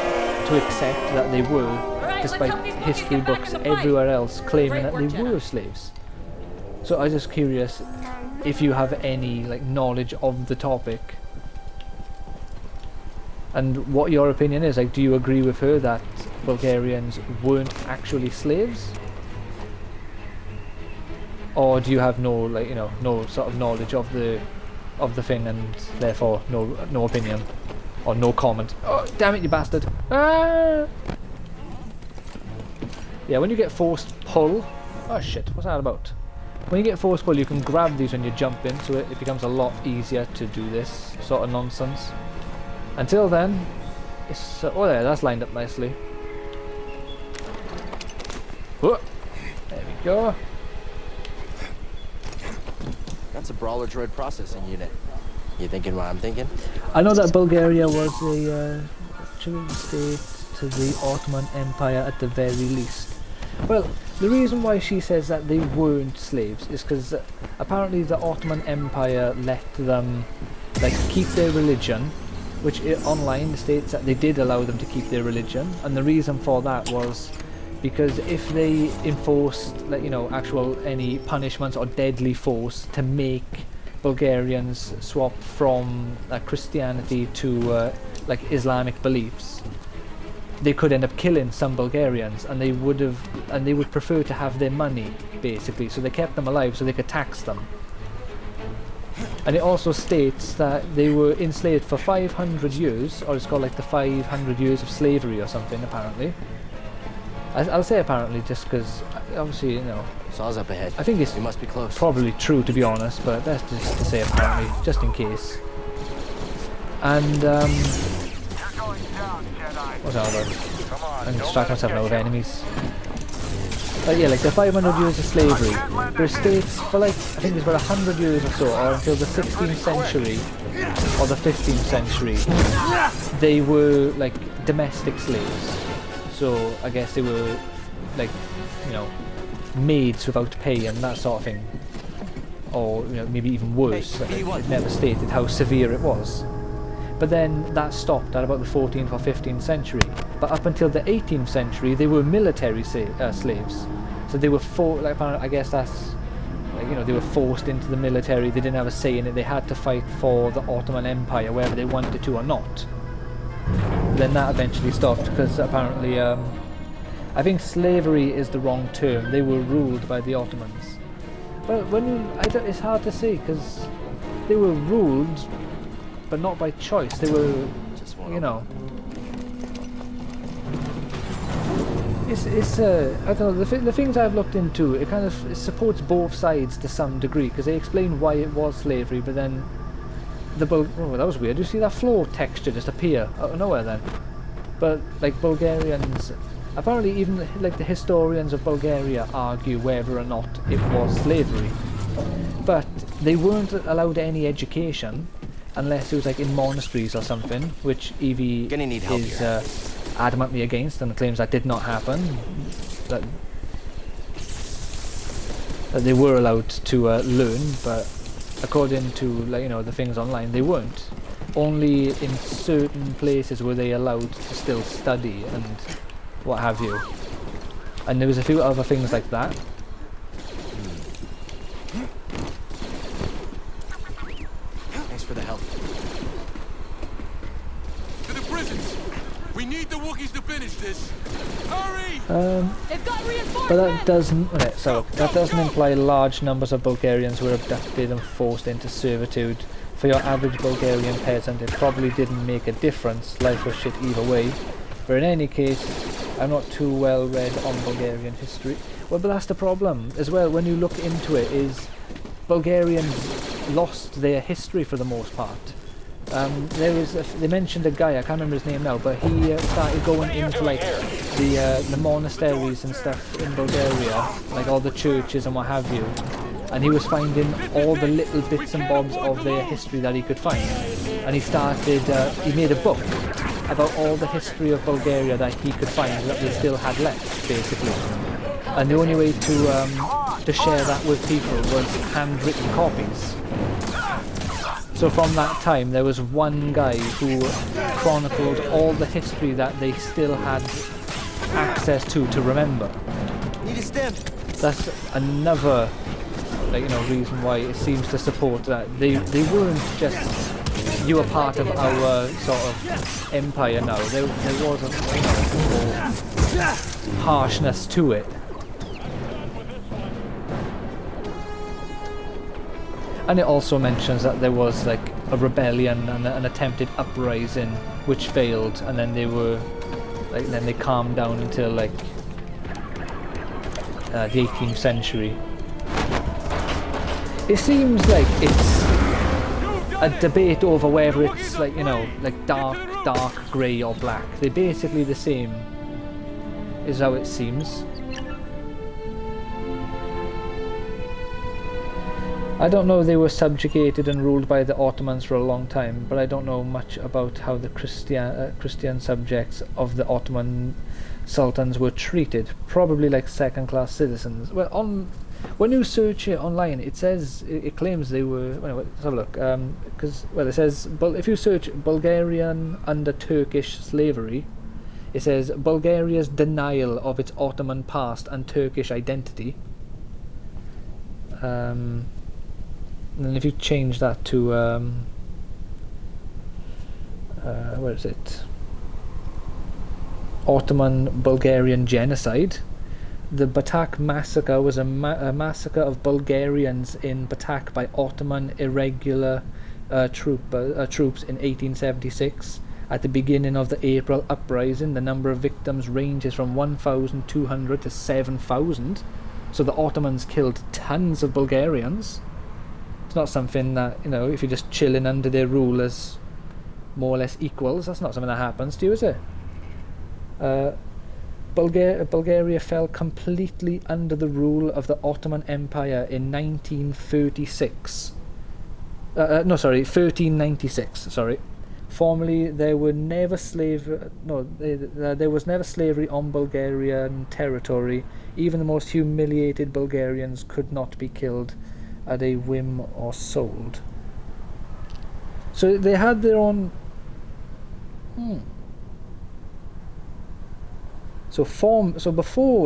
to accept that they were, despite history books everywhere else claiming that they were slaves. So I was just curious if you have any like knowledge of the topic and what your opinion is. Like, do you agree with her that Bulgarians weren't actually slaves? Or do you have no, like, you know, no sort of knowledge of the thing, and therefore no opinion or no comment? Oh, damn it, you bastard! Ah! Yeah, when you get forced pull, oh shit, what's that about? When you get forced pull, you can grab these when you jump into it. It becomes a lot easier to do this sort of nonsense. Until then, it's oh there, that's lined up nicely. Oh, there we go. That's a brawler droid processing unit. You thinking what I'm thinking? I know that Bulgaria was a tribute state to the Ottoman Empire at the very least. Well, the reason why she says that they weren't slaves is because apparently the Ottoman Empire let them like keep their religion, which online states that they did allow them to keep their religion, and the reason for that was because if they enforced, like, you know, actual any punishments or deadly force to make Bulgarians swap from Christianity to like Islamic beliefs, they could end up killing some Bulgarians, and they would prefer to have their money basically, so they kept them alive so they could tax them. And it also states that they were enslaved for 500 years, or it's called like the 500 years of slavery or something apparently. I'll say apparently just because obviously, you know, Saw's up ahead. I think it's we must be close. Probably true, to be honest, but that's just to say apparently, just in case. And what's that about? I'm distracting myself now with enemies. Yeah, like the 500 years of slavery, but it states for like, I think it's about 100 years or so, or until the 16th century, or the 15th century, they were like domestic slaves. So I guess they were like, you know, maids without pay and that sort of thing. Or, you know, maybe even worse. It never stated how severe it was. But then that stopped at about the 14th or 15th century. But up until the 18th century, they were military slaves. So they were I guess that's, like, you know, they were forced into the military. They didn't have a say in it. They had to fight for the Ottoman Empire, whether they wanted to or not. But then that eventually stopped because apparently, I think slavery is the wrong term. They were ruled by the Ottomans. But it's hard to say because they were ruled, but not by choice. They were, you know. It's I don't know, the things I've looked into, it kind of supports both sides to some degree, because they explain why it was slavery, but then oh, that was weird. You see that floor texture just appear out of nowhere then? But like Bulgarians, apparently even like the historians of Bulgaria argue whether or not it was slavery, but they weren't allowed any education unless it was like in monasteries or something, which Evie is adamantly against and claims that did not happen. That they were allowed to learn, but according to, like, you know, the things online, they weren't. Only in certain places were they allowed to still study and what have you. And there was a few other things like that. Thanks for the help. To the prisons! We need the Wookiees to finish this! Hurry! But that doesn't, okay, so that doesn't imply large numbers of Bulgarians were abducted and forced into servitude. For your average Bulgarian peasant, it probably didn't make a difference. Life was shit either way. But in any case, I'm not too well read on Bulgarian history. Well, but that's the problem as well. When you look into it, is Bulgarians lost their history for the most part. They mentioned a guy, I can't remember his name now, but he started going into like the monasteries and stuff in Bulgaria, like all the churches and what have you, and he was finding all the little bits and bobs of their history that he could find, and he made a book about all the history of Bulgaria that he could find that they still had left, basically. And the only way to share that with people was handwritten copies. So from that time, there was one guy who chronicled all the history that they still had access to remember. Need a stem. That's another, like, you know, reason why it seems to support that they weren't just, you were part of our sort of empire now. There was a harshness to it. And it also mentions that there was like a rebellion and an attempted uprising which failed, and then they calmed down until like the 18th century. It seems like it's a debate over whether it's, like, you know, like dark grey or black. They're basically the same, is how it seems. I don't know, they were subjugated and ruled by the Ottomans for a long time, but I don't know much about how the Christian subjects of the Ottoman sultans were treated. Probably like second-class citizens. Well, when you search it online, it says, it claims they were, well, let's have a look, it says, if you search Bulgarian under Turkish slavery, it says Bulgaria's denial of its Ottoman past and Turkish identity. And then if you change that to, where is it? Ottoman Bulgarian genocide. The Batak massacre was a massacre of Bulgarians in Batak by Ottoman irregular troops in 1876. At the beginning of the April uprising, the number of victims ranges from 1,200 to 7,000. So the Ottomans killed tons of Bulgarians. It's not something that, you know, if you're just chilling under their rulers, more or less equals. That's not something that happens to you, is it? Bulgaria fell completely under the rule of the Ottoman Empire in 1936. 1396. Sorry. Formerly, there was never slavery on Bulgarian territory. Even the most humiliated Bulgarians could not be killed at a whim or sold. So they had their own. So before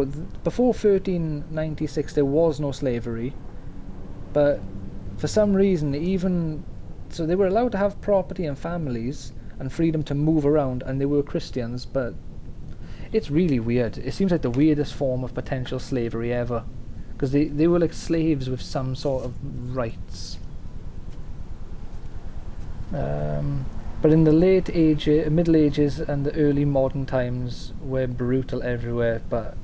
1396 there was no slavery, but for some reason so they were allowed to have property and families and freedom to move around, and they were Christians, but it's really weird. It seems like the weirdest form of potential slavery ever, because they were like slaves with some sort of rights. But in the Middle Ages and the early modern times were brutal everywhere, but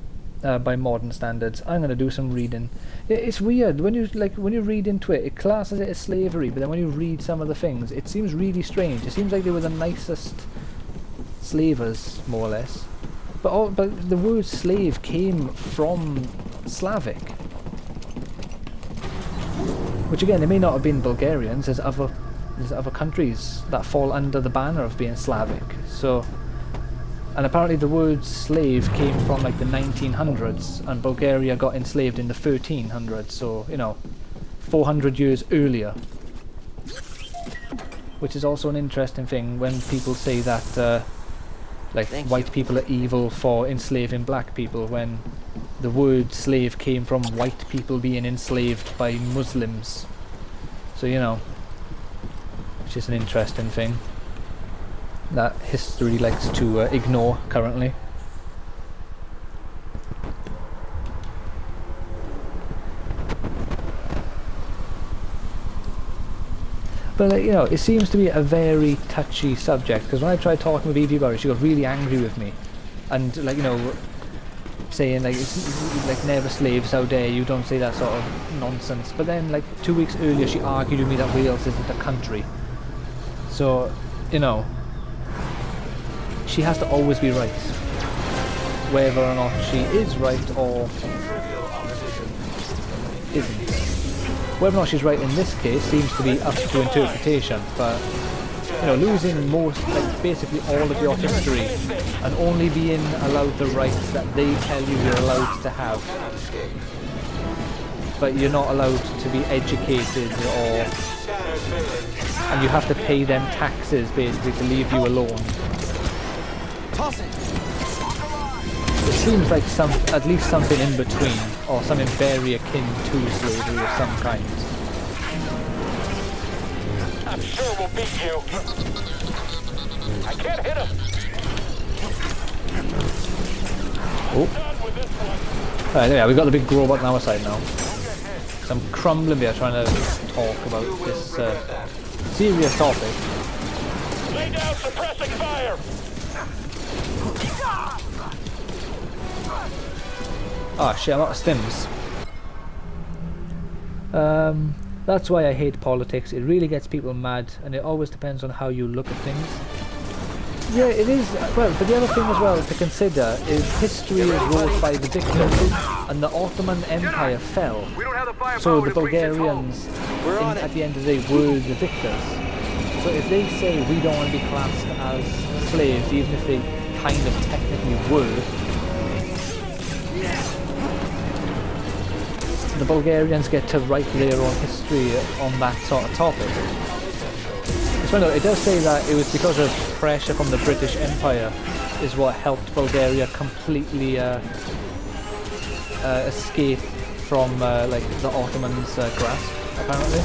by modern standards. I'm going to do some reading. It's weird when you read into it. It classes it as slavery, but then when you read some of the things, it seems really strange. It seems like they were the nicest slavers, more or less. But the word slave came from Slavic, which again, they may not have been Bulgarians. There's other countries that fall under the banner of being Slavic. So, and apparently the word slave came from like the 1900s, and Bulgaria got enslaved in the 1300s. So 400 years earlier, which is also an interesting thing when people say that white people are evil for enslaving black people, when the word slave came from white people being enslaved by Muslims. So which is an interesting thing that history likes to ignore currently. But it seems to be a very touchy subject, because when I tried talking with Evie about it, she got really angry with me, and saying it's never slaves, how dare you, don't say that sort of nonsense. But then 2 weeks earlier she argued with me that Wales isn't a country. So she has to always be right, whether or not she is right or isn't. Whether or not she's right in this case seems to be up to interpretation, but losing basically all of your history and only being allowed the rights that they tell you you're allowed to have, but you're not allowed to be educated, and you have to pay them taxes basically to leave you alone. It seems like at least something in between, or something very akin to slavery of some kind. I'm sure we'll beat you. I can't hit him. Oh. Right, yeah, we've got the big robot on our side now. So I'm crumbling here trying to talk about this serious topic. Lay down suppressing fire. Ah shit, I'm out of stims. That's why I hate politics. It really gets people mad, and it always depends on how you look at things. Yeah, it is. Well, but the other thing as well to consider is history is wrote by the victors, and the Ottoman Empire fell. So the Bulgarians, at the end of the day, were the victors. So if they say we don't want to be classed as slaves, even if they kind of technically were, the Bulgarians get to write their own history on that sort of topic. So no, it does say that it was because of pressure from the British Empire is what helped Bulgaria completely escape from the Ottomans' grasp, apparently.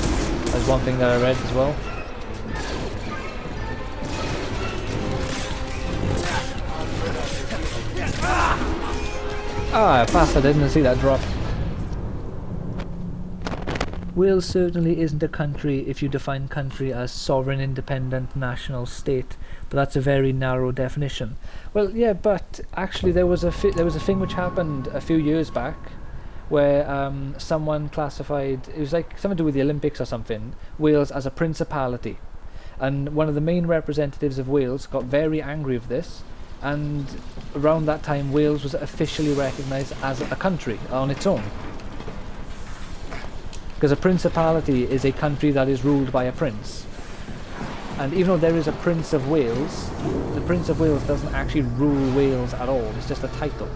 That's one thing that I read as well. Ah, I passed, I didn't see that drop. Wales certainly isn't a country if you define country as sovereign, independent, national state, but that's a very narrow definition. Well, yeah, but actually there was a thing which happened a few years back where someone classified, it was like something to do with the Olympics or something, Wales as a principality. And one of the main representatives of Wales got very angry of this, and around that time Wales was officially recognised as a country on its own. Because a principality is a country that is ruled by a prince. And even though there is a Prince of Wales, the Prince of Wales doesn't actually rule Wales at all, it's just a title.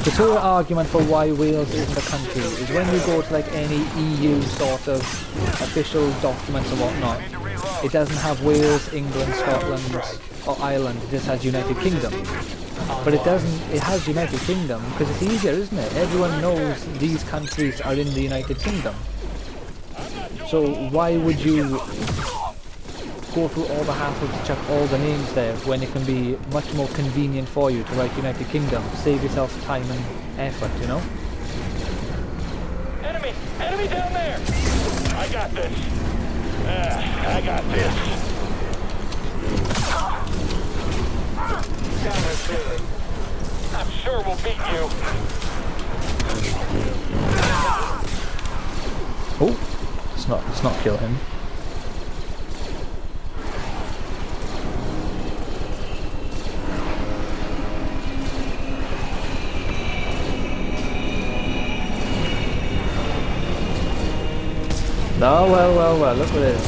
The sort of argument for why Wales isn't a country is when you go to like any EU sort of official documents and whatnot, it doesn't have Wales, England, Scotland or Ireland, it just has United Kingdom. But it has United Kingdom because it's easier, isn't it? Everyone knows these countries are in the United Kingdom. So why would you go through all the hassle to chuck all the names there when it can be much more convenient for you to write United Kingdom? Save yourself time and effort, you know? Enemy! Enemy down there! I got this. I got this. I'm sure we'll beat you. Oh, let's not kill him. Oh, well, look at this.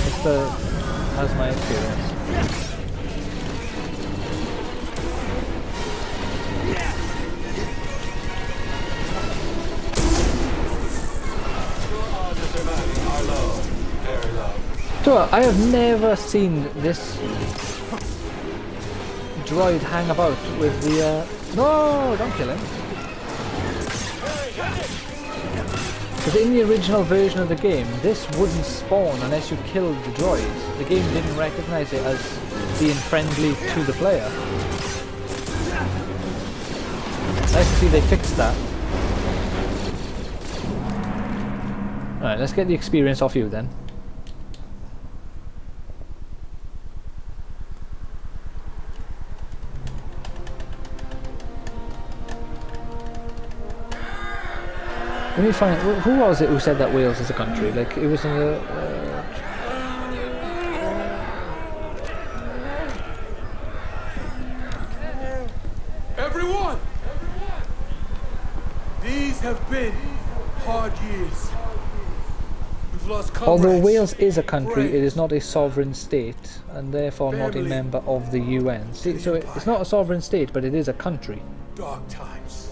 How's my experience? So, I have never seen this droid hang about with the, No, don't kill him. Because in the original version of the game, this wouldn't spawn unless you killed the droid. The game didn't recognise it as being friendly to the player. Nice to see they fixed that. Alright, let's get the experience off you then. Let me find. Who was it who said that Wales is a country? Like it was in the. Everyone, these have been hard years. We've lost comrades. Although Wales is a country, it is not a sovereign state, and therefore not a member of the UN. See, so it's not a sovereign state, but it is a country. Dark times.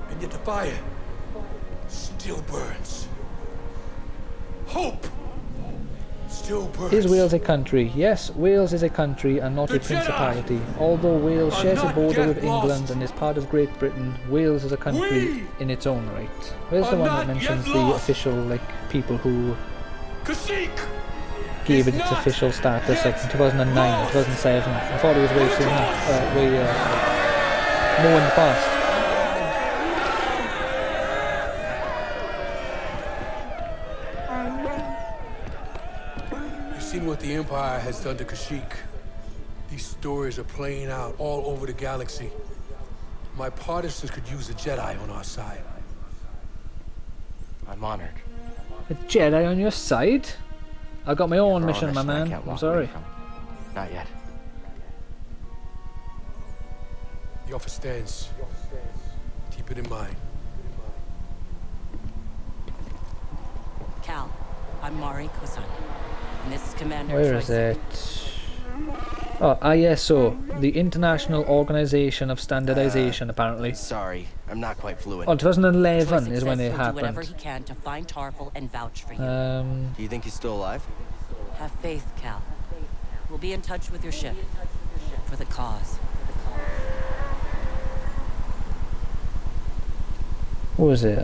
And yet the fire still burns. Hope still burns. Is Wales a country? Yes, Wales is a country and not a principality. Although Wales shares a border with England and is part of Great Britain, Wales is a country in its own right. Where's the one that mentions the official people who gave it its official status like in 2009 or 2007? I thought it was way soon, more in the past. Seen what the Empire has done to Kashyyyk. These stories are playing out all over the galaxy. My partisans could use a Jedi on our side. I'm honored. A Jedi on your side? I got my own mission, my man. I'm sorry. Not yet. The offer stands. Keep it in mind. Cal, I'm Mari Kosan. And this is Commander Where is it? Oh, ISO, the International Organization of Standardization, apparently. Sorry, I'm not quite fluent. Oh, 2011 is when it happened. Do whatever he can to find Tarful and vouch for you. Do you think he's still alive? Have faith, Cal. We'll be in touch with your ship. For the cause. What was it?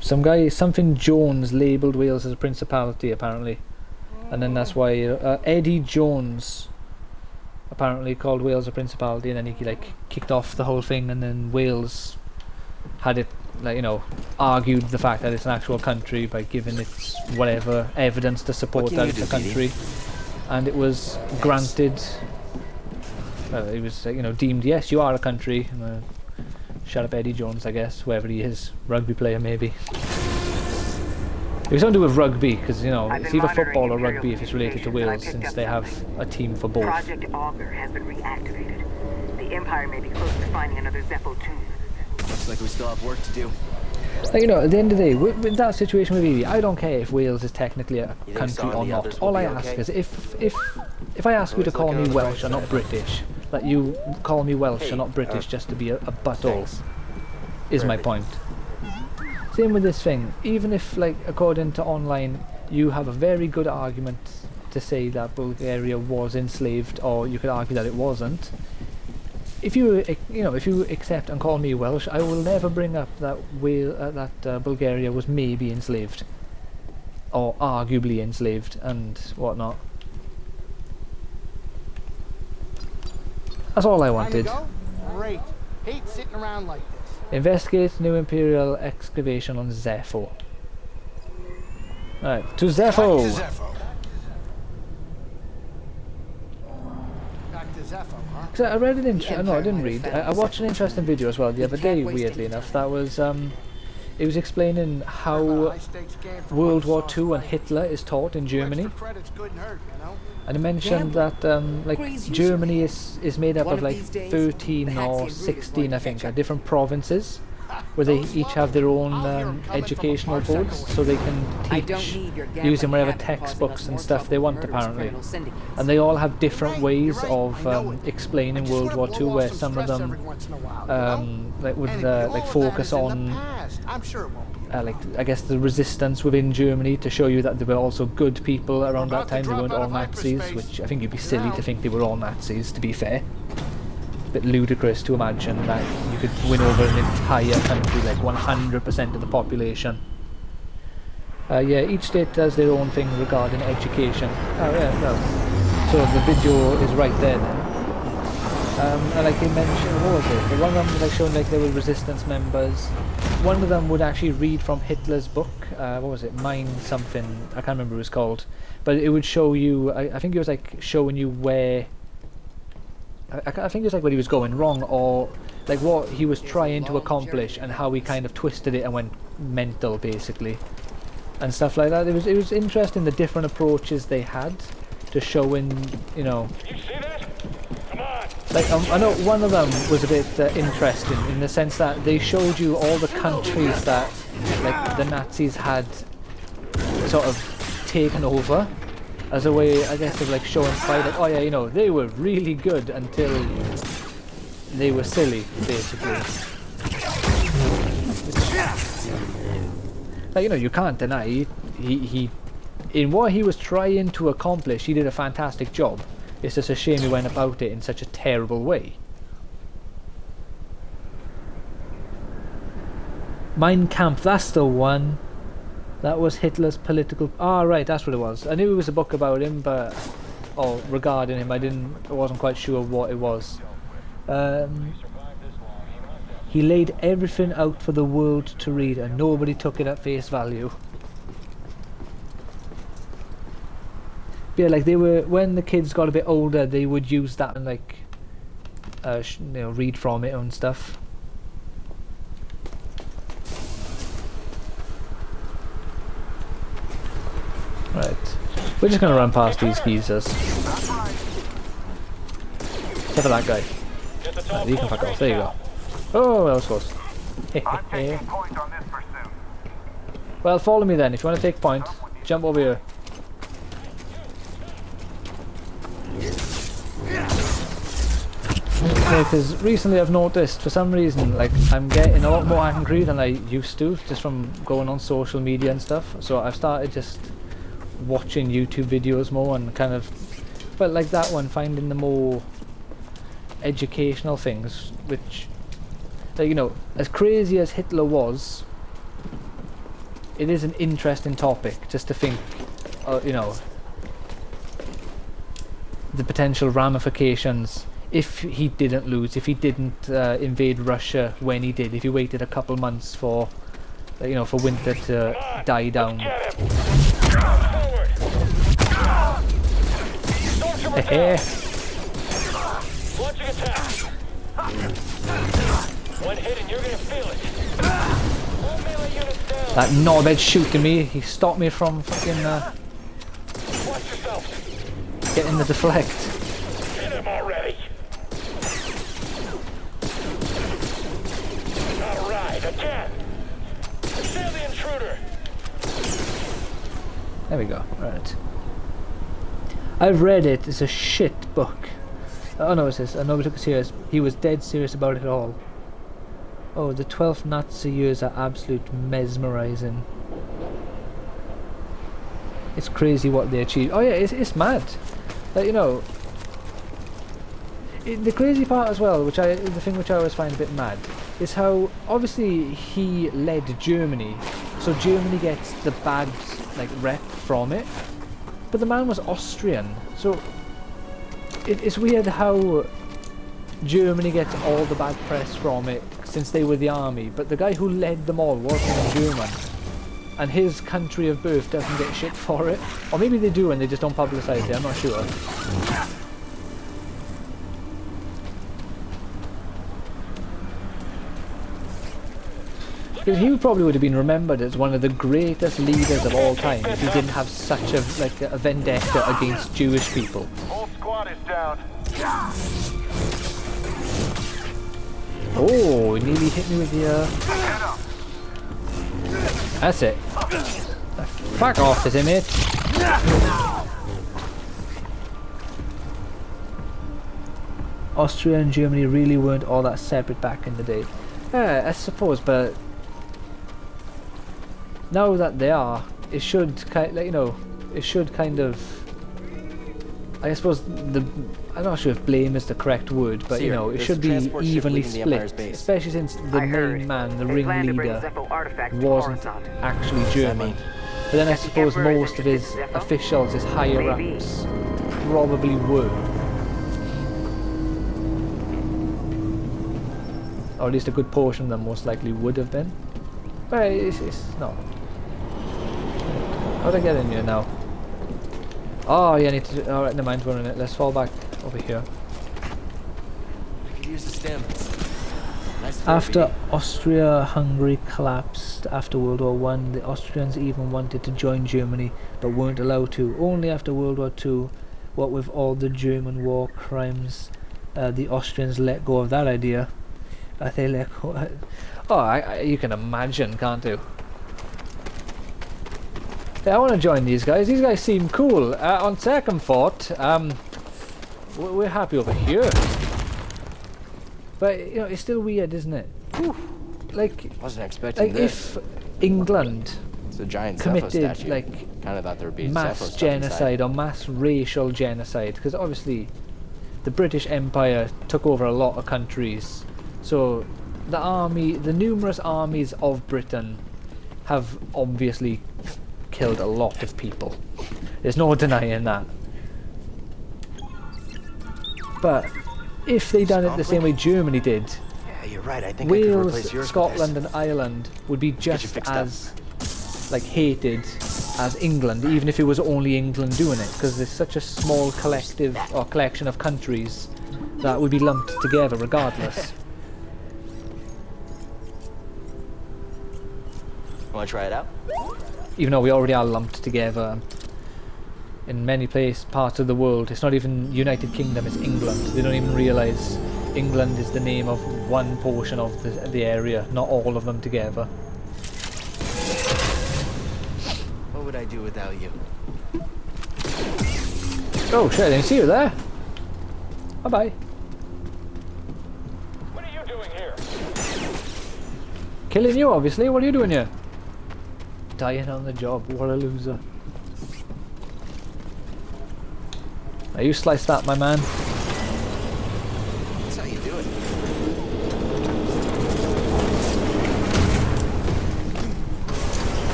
Some guy, something Jones, labelled Wales as a principality, apparently. And then that's why Eddie Jones apparently called Wales a principality, and then he kicked off the whole thing, and then Wales had it argued the fact that it's an actual country by giving it whatever evidence to support that it's a country, and it was granted. It was deemed, yes, you are a country. Shut up Eddie Jones, I guess, whoever he is. Rugby player, maybe. It was something to do with rugby, because, you know, it's either football or rugby if it's related to Wales, since they have a team for both. Project Augur has been reactivated. The Empire may be close to finding another Zeppo tomb. Looks like we still have work to do. Like, you know, at the end of the day, with that situation with Evie, I don't care if Wales is technically a country or not. All I ask is, if I ask you to call me Welsh or not British, that you call me Welsh or not British just to be a butthole, is my point. Same with this thing. Even if, like, according to online, you have a very good argument to say that Bulgaria was enslaved, or you could argue that it wasn't. If you accept and call me Welsh, I will never bring up that Bulgaria was maybe enslaved, or arguably enslaved, and whatnot. That's all I wanted. Great. Hate sitting around like this. Investigate new Imperial excavation on Zepho. Alright, to Zepho! Back to Zepho, huh? Cause I read an I didn't read. I watched an interesting video as well the other day, weirdly enough. That was, it was explaining how World War II and Hitler is taught in Germany. And it mentioned that like Germany is made up of like 13 or 16, I think, different provinces, where they each have their own educational boards, so they can teach using whatever textbooks and stuff they want, apparently. And they all have different ways of explaining World War II, where some of them would focus on like, I guess, the resistance within Germany, to show you that there were also good people around that time. They weren't all Nazis, which I think you'd be silly to think they were all Nazis, to be fair. A bit ludicrous to imagine that you could win over an entire country, like 100% of the population. Yeah, each state does their own thing regarding education. Oh yeah, well, so the video is right there then. And like he mentioned, what was it? The one of them was like showing like they were resistance members. One of them would actually read from Hitler's book. What was it? Mine something. I can't remember what it was called. But it would show you. I think it was like showing you where. I think it was like where he was going wrong, or like what he was trying to accomplish, and how he kind of twisted it and went mental, basically, and stuff like that. It was interesting, the different approaches they had to showing, you know. Like, I know one of them was a bit interesting in the sense that they showed you all the countries that, like, the Nazis had sort of taken over, as a way, I guess, of like showing pride, like, oh yeah, you know, they were really good until they were silly, basically. Like, you know, you can't deny he in what he was trying to accomplish, he did a fantastic job. It's just a shame he went about it in such a terrible way. Mein Kampf, that's the one. That was Hitler's political... Ah, right, that's what it was. I knew it was a book about him, but... or regarding him, I wasn't quite sure what it was. He laid everything out for the world to read, and nobody took it at face value. Yeah, like they were, when the kids got a bit older, they would use that and like, you know, read from it and stuff. Right, we're just gonna run past these geezers. Except for that guy. Right, you can fuck off. There you go. Oh, that was close. Well, follow me then. If you want to take point, jump over here. Because recently I've noticed, for some reason, like, I'm getting a lot more angry than I used to, just from going on social media and stuff. So I've started just watching YouTube videos more and kind of, but like that one, finding the more educational things, which, like, you know, as crazy as Hitler was, it is an interesting topic, just to think, you know, the potential ramifications if he didn't lose, if he didn't invade Russia when he did, if he waited a couple months for, you know, for winter to die down. One hit and you're gonna feel it. All melee units down. That knobhead shooting me, he stopped me from fucking Watch yourself. getting the deflect. Hit him already. Alright, again. Kill the intruder. There we go. Right. I've read it. It's a shit book. Oh no, it says nobody took it serious. He was dead serious about it all. Oh, the 12th Nazi years are absolute mesmerizing. It's crazy what they achieved. Oh yeah, it's mad. Like, you know, the crazy part as well, the thing which I always find a bit mad, is how obviously he led Germany, so Germany gets the bad like rep from it. But the man was Austrian, so it's weird how Germany gets all the bad press from it since they were the army, but the guy who led them all wasn't German, and his country of birth doesn't get shit for it. Or maybe they do and they just don't publicise it, I'm not sure. Because he probably would have been remembered as one of the greatest leaders of all time if he didn't have such a vendetta against Jewish people. Whole squad is down. Oh, he nearly hit me with the That's it. Fuck off, is it, mate? Austria and Germany really weren't all that separate back in the day. I suppose, but now that they are, it should kind of, I suppose I'm not sure if blame is the correct word, but you know, it should be evenly split, especially since the main man, the ringleader, wasn't actually German. But then I suppose most of his officials, his higher ups, probably were. Or at least a good portion of them most likely would have been. But it's not. How'd I get in here now? Oh, yeah, I need to. Alright, never mind, 1 minute. Let's fall back over here. I could use the stem. Nice. After Austria-Hungary collapsed after World War I, the Austrians even wanted to join Germany, but weren't allowed to. Only after World War II, what with all the German war crimes, the Austrians let go of that idea. They let go. Oh, you can imagine, can't you? Yeah, I want to join these guys. These guys seem cool. On second thought, we're happy over here. But you know, it's still weird, isn't it? Like, wasn't expecting this. If England it's a giant committed like kind of thought there would be mass genocide or mass racial genocide, because obviously the British Empire took over a lot of countries. So the numerous armies of Britain have obviously killed a lot of people. There's no denying that. But if they done it the same way Germany did, yeah, you're right. I think Wales, Scotland and Ireland would be just as like hated as England, even if it was only England doing it, because there's such a small collective or collection of countries that would be lumped together regardless. Want to try it out? Even though we already are lumped together in many parts of the world. It's not even United Kingdom, it's England. They don't even realise England is the name of one portion of the area, not all of them together. What would I do without you? Oh shit, I didn't see you there. Bye bye. What are you doing here? Killing you, obviously. What are you doing here? Dying on the job. What a loser. Now you slice that, my man. That's how you do it.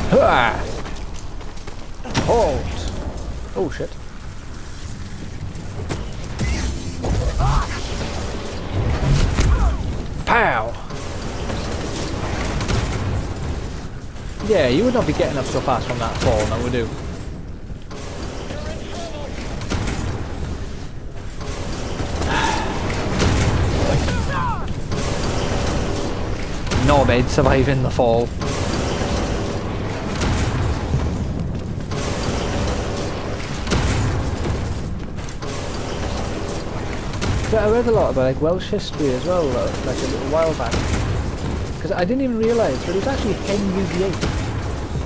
Hurrah! Hold! Oh shit. Pow! Yeah, you would not be getting up so fast from that fall, now would you? knobhead surviving the fall. But I read a lot about like Welsh history as well, like a little while back, because I didn't even realise, but it was actually Henry VIII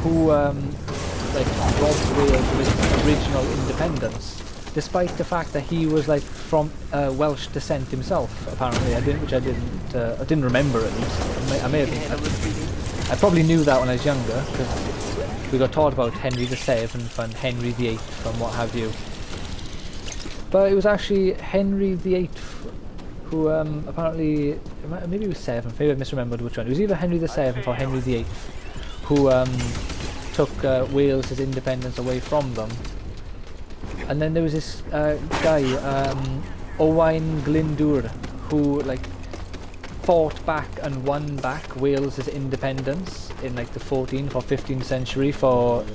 who like robbed Wales of its original independence, despite the fact that he was like from Welsh descent himself. Apparently, I didn't remember at least. I may have. I probably knew that when I was younger because we got taught about Henry VII and Henry VIII and what have you. But it was actually Henry VIII who apparently, maybe it was 7th, maybe I misremembered which one. It was either Henry VII or Henry VIII who took Wales' independence away from them. And then there was this guy, Owain Glyndwr, who like fought back and won back Wales' independence in like the 14th or 15th century for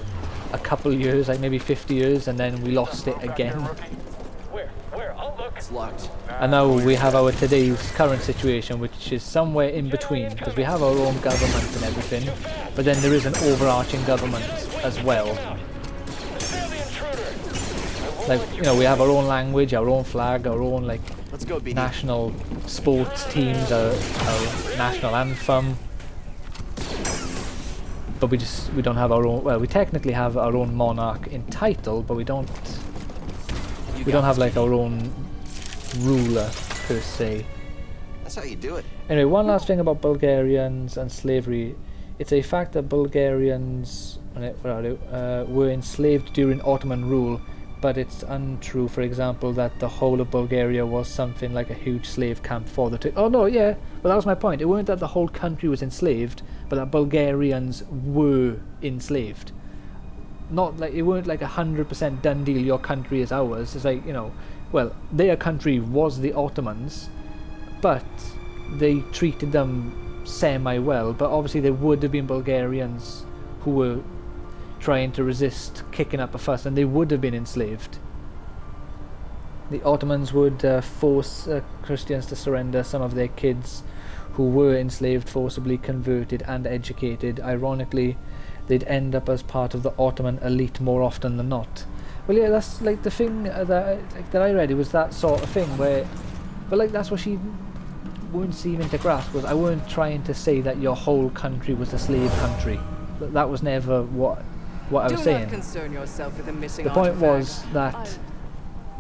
a couple years, like maybe 50 years, and then we lost it again. It's locked. And now we have our today's current situation, which is somewhere in between, because we have our own government and everything, but then there is an overarching government as well. Like, you know, we have our own language, our own flag, our own like national sports teams, our national anthem. But we don't have our own. Well, we technically have our own monarch in title, but we don't have like our own ruler per se. That's how you do it. Anyway, one last thing about Bulgarians and slavery. It's a fact that Bulgarians were enslaved during Ottoman rule, but it's untrue, for example, that the whole of Bulgaria was something like a huge slave camp for the oh no, yeah, well that was my point. It weren't that the whole country was enslaved, but that Bulgarians were enslaved. Not like, it weren't like 100% done deal, your country is ours. It's like, you know, well, their country was the Ottomans, but they treated them semi-well. But obviously there would have been Bulgarians who were trying to resist, kicking up a fuss, and they would have been enslaved. The Ottomans would force Christians to surrender some of their kids who were enslaved, forcibly converted and educated. Ironically, they'd end up as part of the Ottoman elite more often than not. Well, yeah, that's like the thing that I read. It was that sort of thing where, but like that's what she weren't seeming to grasp, was I weren't trying to say that your whole country was a slave country. That was never what I was saying. Do not concern yourself with the missing The point was that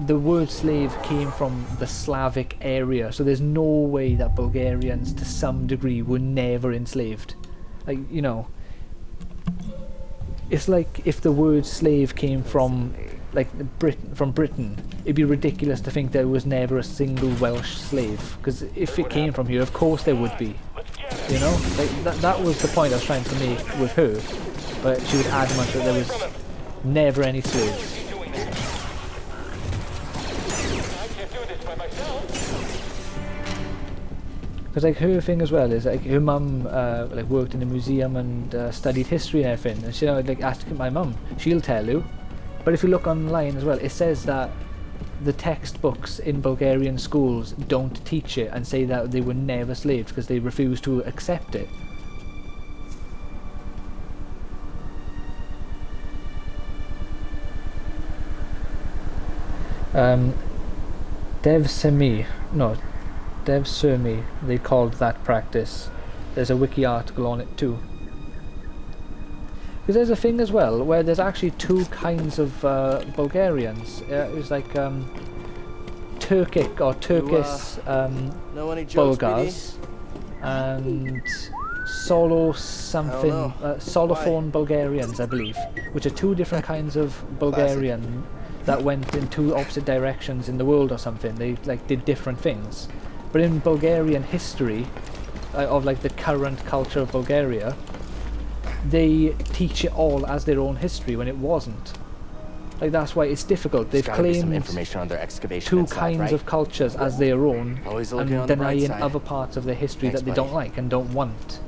the word slave came from the Slavic area, so there's no way that Bulgarians to some degree were never enslaved. Like, you know, it's like if the word slave came from like Britain, it'd be ridiculous to think there was never a single Welsh slave, because if it came from here, of course there would be. You know, like that was the point I was trying to make with her, but she was adamant that there was never any slaves. Because like her thing as well is like her mum like worked in a museum and studied history and everything, and she like asked my mum, she'll tell you. But if you look online as well, it says that the textbooks in Bulgarian schools don't teach it and say that they were never slaves because they refuse to accept it. Devsemi, they called that practice. There's a wiki article on it too. Because there's a thing as well where there's actually two kinds of Bulgarians. It was like Turkic or Turkish Bulgars and Solophone Bulgarians, I believe, which are two different kinds of Bulgarian that went in two opposite directions in the world or something. They like did different things. But in Bulgarian history, of like the current culture of Bulgaria, they teach it all as their own history when it wasn't. Like that's why it's difficult. They've claimed some information on their excavation two inside, kinds right? of cultures as their own, Always and looking on the bright denying side. other parts of their history Thanks, that they buddy. don't like and don't want.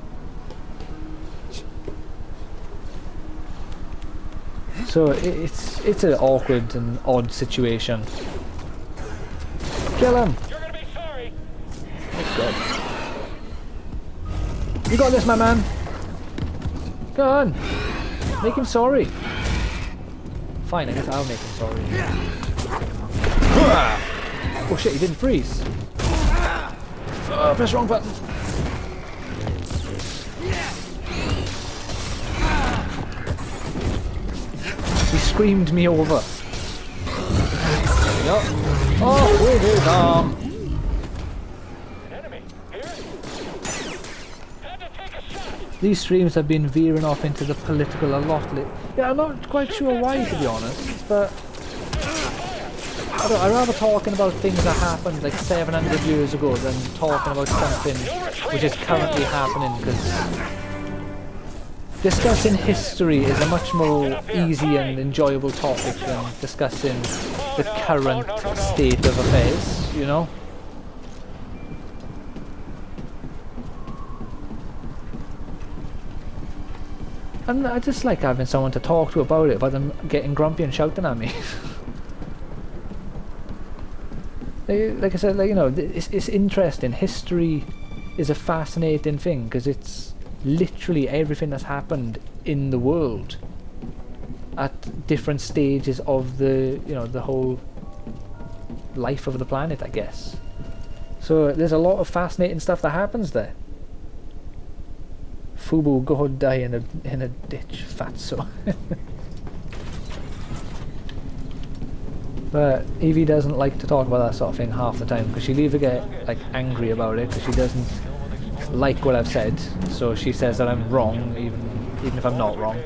So it's an awkward and odd situation. Kill him! You're gonna be sorry. Oh God. You got this, my man. Go on. Make him sorry. Fine, I guess I'll make him sorry. Oh shit, he didn't freeze. Oh, press wrong button. He screamed me over. There we go. Oh, with his arm. These streams have been veering off into the political a lot lately. Yeah, I'm not quite sure why, to be honest, but I'd rather talking about things that happened like 700 years ago than talking about something which is currently happening, because discussing history is a much more easy and enjoyable topic than discussing the current state of affairs, you know? And I just like having someone to talk to about it, about them getting grumpy and shouting at me. Like I said, like, you know, it's interesting. History is a fascinating thing because it's literally everything that's happened in the world at different stages of the, you know, the whole life of the planet, I guess. So there's a lot of fascinating stuff that happens there. Fubu, go die in a ditch, fatso. But Evie doesn't like to talk about that sort of thing half the time, because she'll either get like angry about it because she doesn't like what I've said, so she says that I'm wrong, even if I'm not wrong.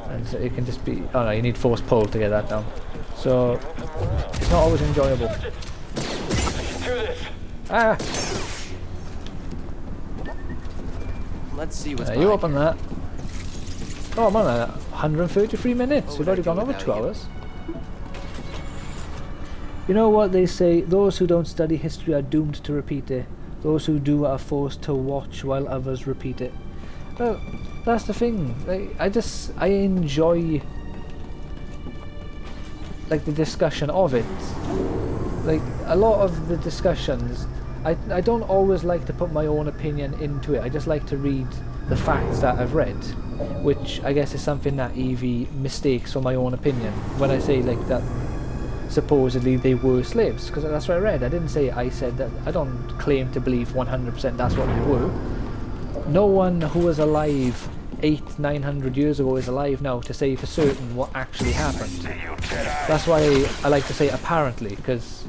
And so it can just be, oh no, you need force pull to get that down. So it's not always enjoyable. Ah! Let's see what's you open that. Oh, I'm on 133 minutes. We've already gone over 2 hours. You know what they say, those who don't study history are doomed to repeat it. Those who do are forced to watch while others repeat it. Well, that's the thing. Like, I enjoy like the discussion of it. Like, a lot of the discussions, I don't always like to put my own opinion into it. I just like to read the facts that I've read, which I guess is something that Evie mistakes for my own opinion when I say like that supposedly they were slaves, because that's what I read. I didn't say I said that. I don't claim to believe 100% that's what they were. No one who was alive 800-900 years ago is alive now to say for certain what actually happened. That's why I like to say apparently, because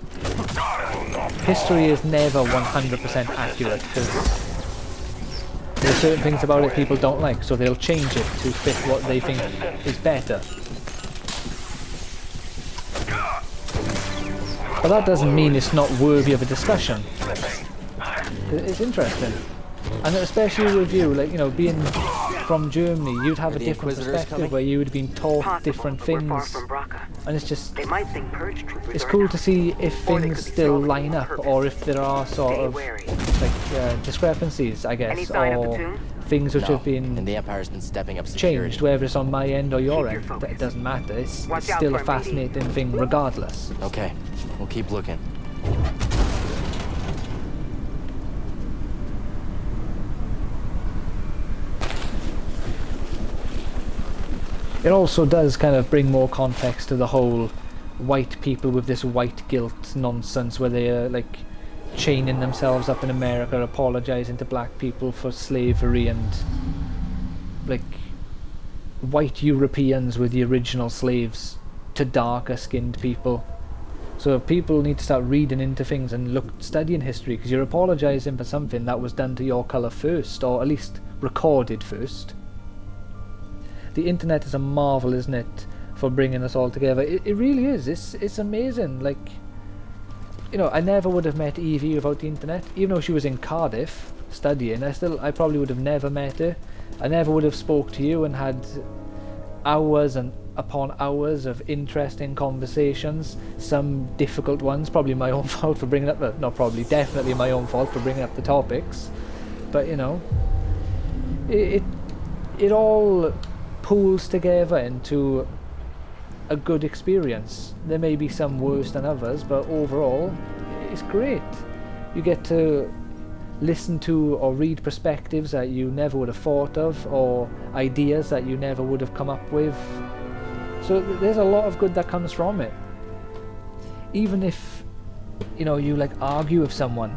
history is never 100% accurate, because there are certain things about it people don't like, so they'll change it to fit what they think is better. But that doesn't mean it's not worthy of a discussion. It's interesting. And especially with you, like, you know, being from Germany, you'd have a different perspective where you would have been taught different things. And it's just, it's cool to see if things still line up, or if there are sort of like discrepancies, I guess, or things which have been and the Empire's been stepping up changed, whether it's on my end or your end. It doesn't matter. It's still a fascinating thing regardless. Okay, we'll keep looking. It also does kind of bring more context to the whole white people with this white guilt nonsense, where they are like chaining themselves up in America, apologizing to black people for slavery, and like white Europeans were the original slaves to darker skinned people. So people need to start reading into things and studying history, because you're apologizing for something that was done to your colour first, or at least recorded first. The internet is a marvel, isn't it, for bringing us all together. It really is. It's amazing. Like, you know, I never would have met Evie without the internet. Even though she was in Cardiff studying, I probably would have never met her. I never would have spoke to you and had hours and upon hours of interesting conversations. Some difficult ones, probably my own fault for bringing up the, not probably, definitely my own fault for bringing up the topics. But, you know, it all pools together into a good experience. There may be some worse than others, but overall it's great. You get to listen to or read perspectives that you never would have thought of, or ideas that you never would have come up with. So there's a lot of good that comes from it. Even if, you know, you like argue with someone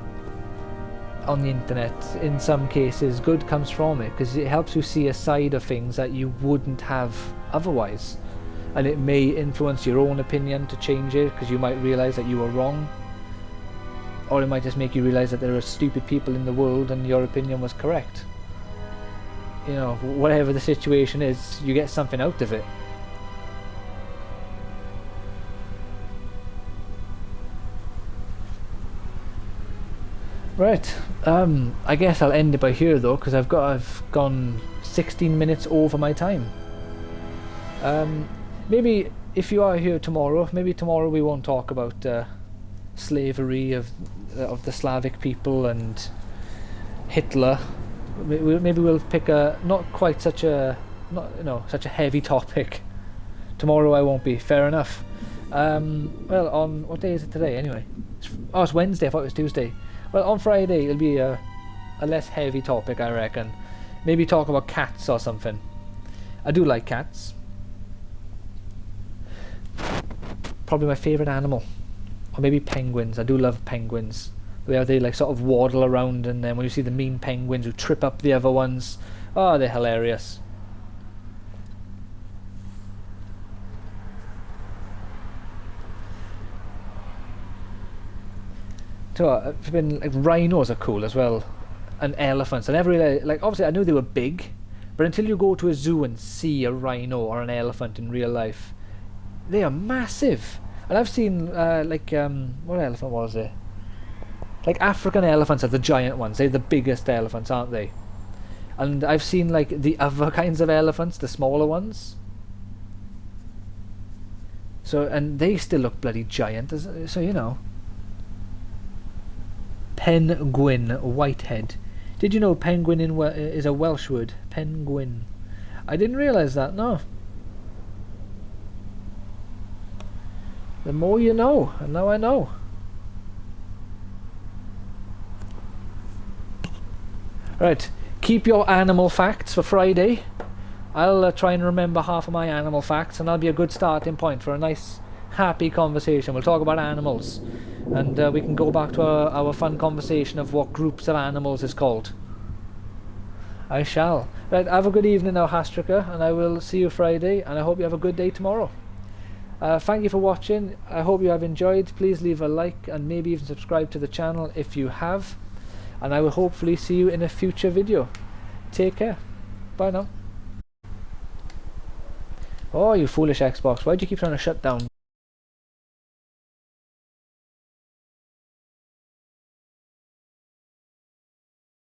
on the internet, in some cases good comes from it, because it helps you see a side of things that you wouldn't have otherwise. And it may influence your own opinion to change it, because you might realise that you were wrong. Or it might just make you realise that there are stupid people in the world and your opinion was correct. You know, whatever the situation is, you get something out of it. Right, I guess I'll end it by here though, because I've gone 16 minutes over my time. Maybe if you are here tomorrow, maybe tomorrow we won't talk about slavery of the Slavic people and Hitler. Maybe we'll pick a not quite such a such a heavy topic. Tomorrow I won't be. Fair enough. Well, on what day is it today anyway? It's Wednesday. I thought it was Tuesday. Well, on Friday it'll be a less heavy topic, I reckon. Maybe talk about cats or something. I do like cats. Probably my favourite animal. Or maybe penguins. I do love penguins. The way they like sort of waddle around, and then when you see the mean penguins who trip up the other ones, oh, they're hilarious. So I've been like, rhinos are cool as well, and elephants. I never really like. Obviously, I knew they were big, but until you go to a zoo and see a rhino or an elephant in real life, they are massive. And I've seen what elephant was it? Like African elephants are the giant ones. They're the biggest elephants, aren't they? And I've seen like the other kinds of elephants, the smaller ones. So, and they still look bloody giant. So, you know. Penguin, whitehead. Did you know penguin is a Welsh word? Penguin. I didn't realise that, no. The more you know, and now I know. Right, keep your animal facts for Friday. I'll try and remember half of my animal facts, and that'll be a good starting point for a nice, happy conversation. We'll talk about animals, and we can go back to our fun conversation of what groups of animals is called. I shall. Right, have a good evening now, Hastrika, and I will see you Friday, and I hope you have a good day tomorrow. Thank you for watching. I hope you have enjoyed. Please leave a like and maybe even subscribe to the channel if you have. And I will hopefully see you in a future video. Take care. Bye now. Oh, you foolish Xbox. Why do you keep trying to shut down?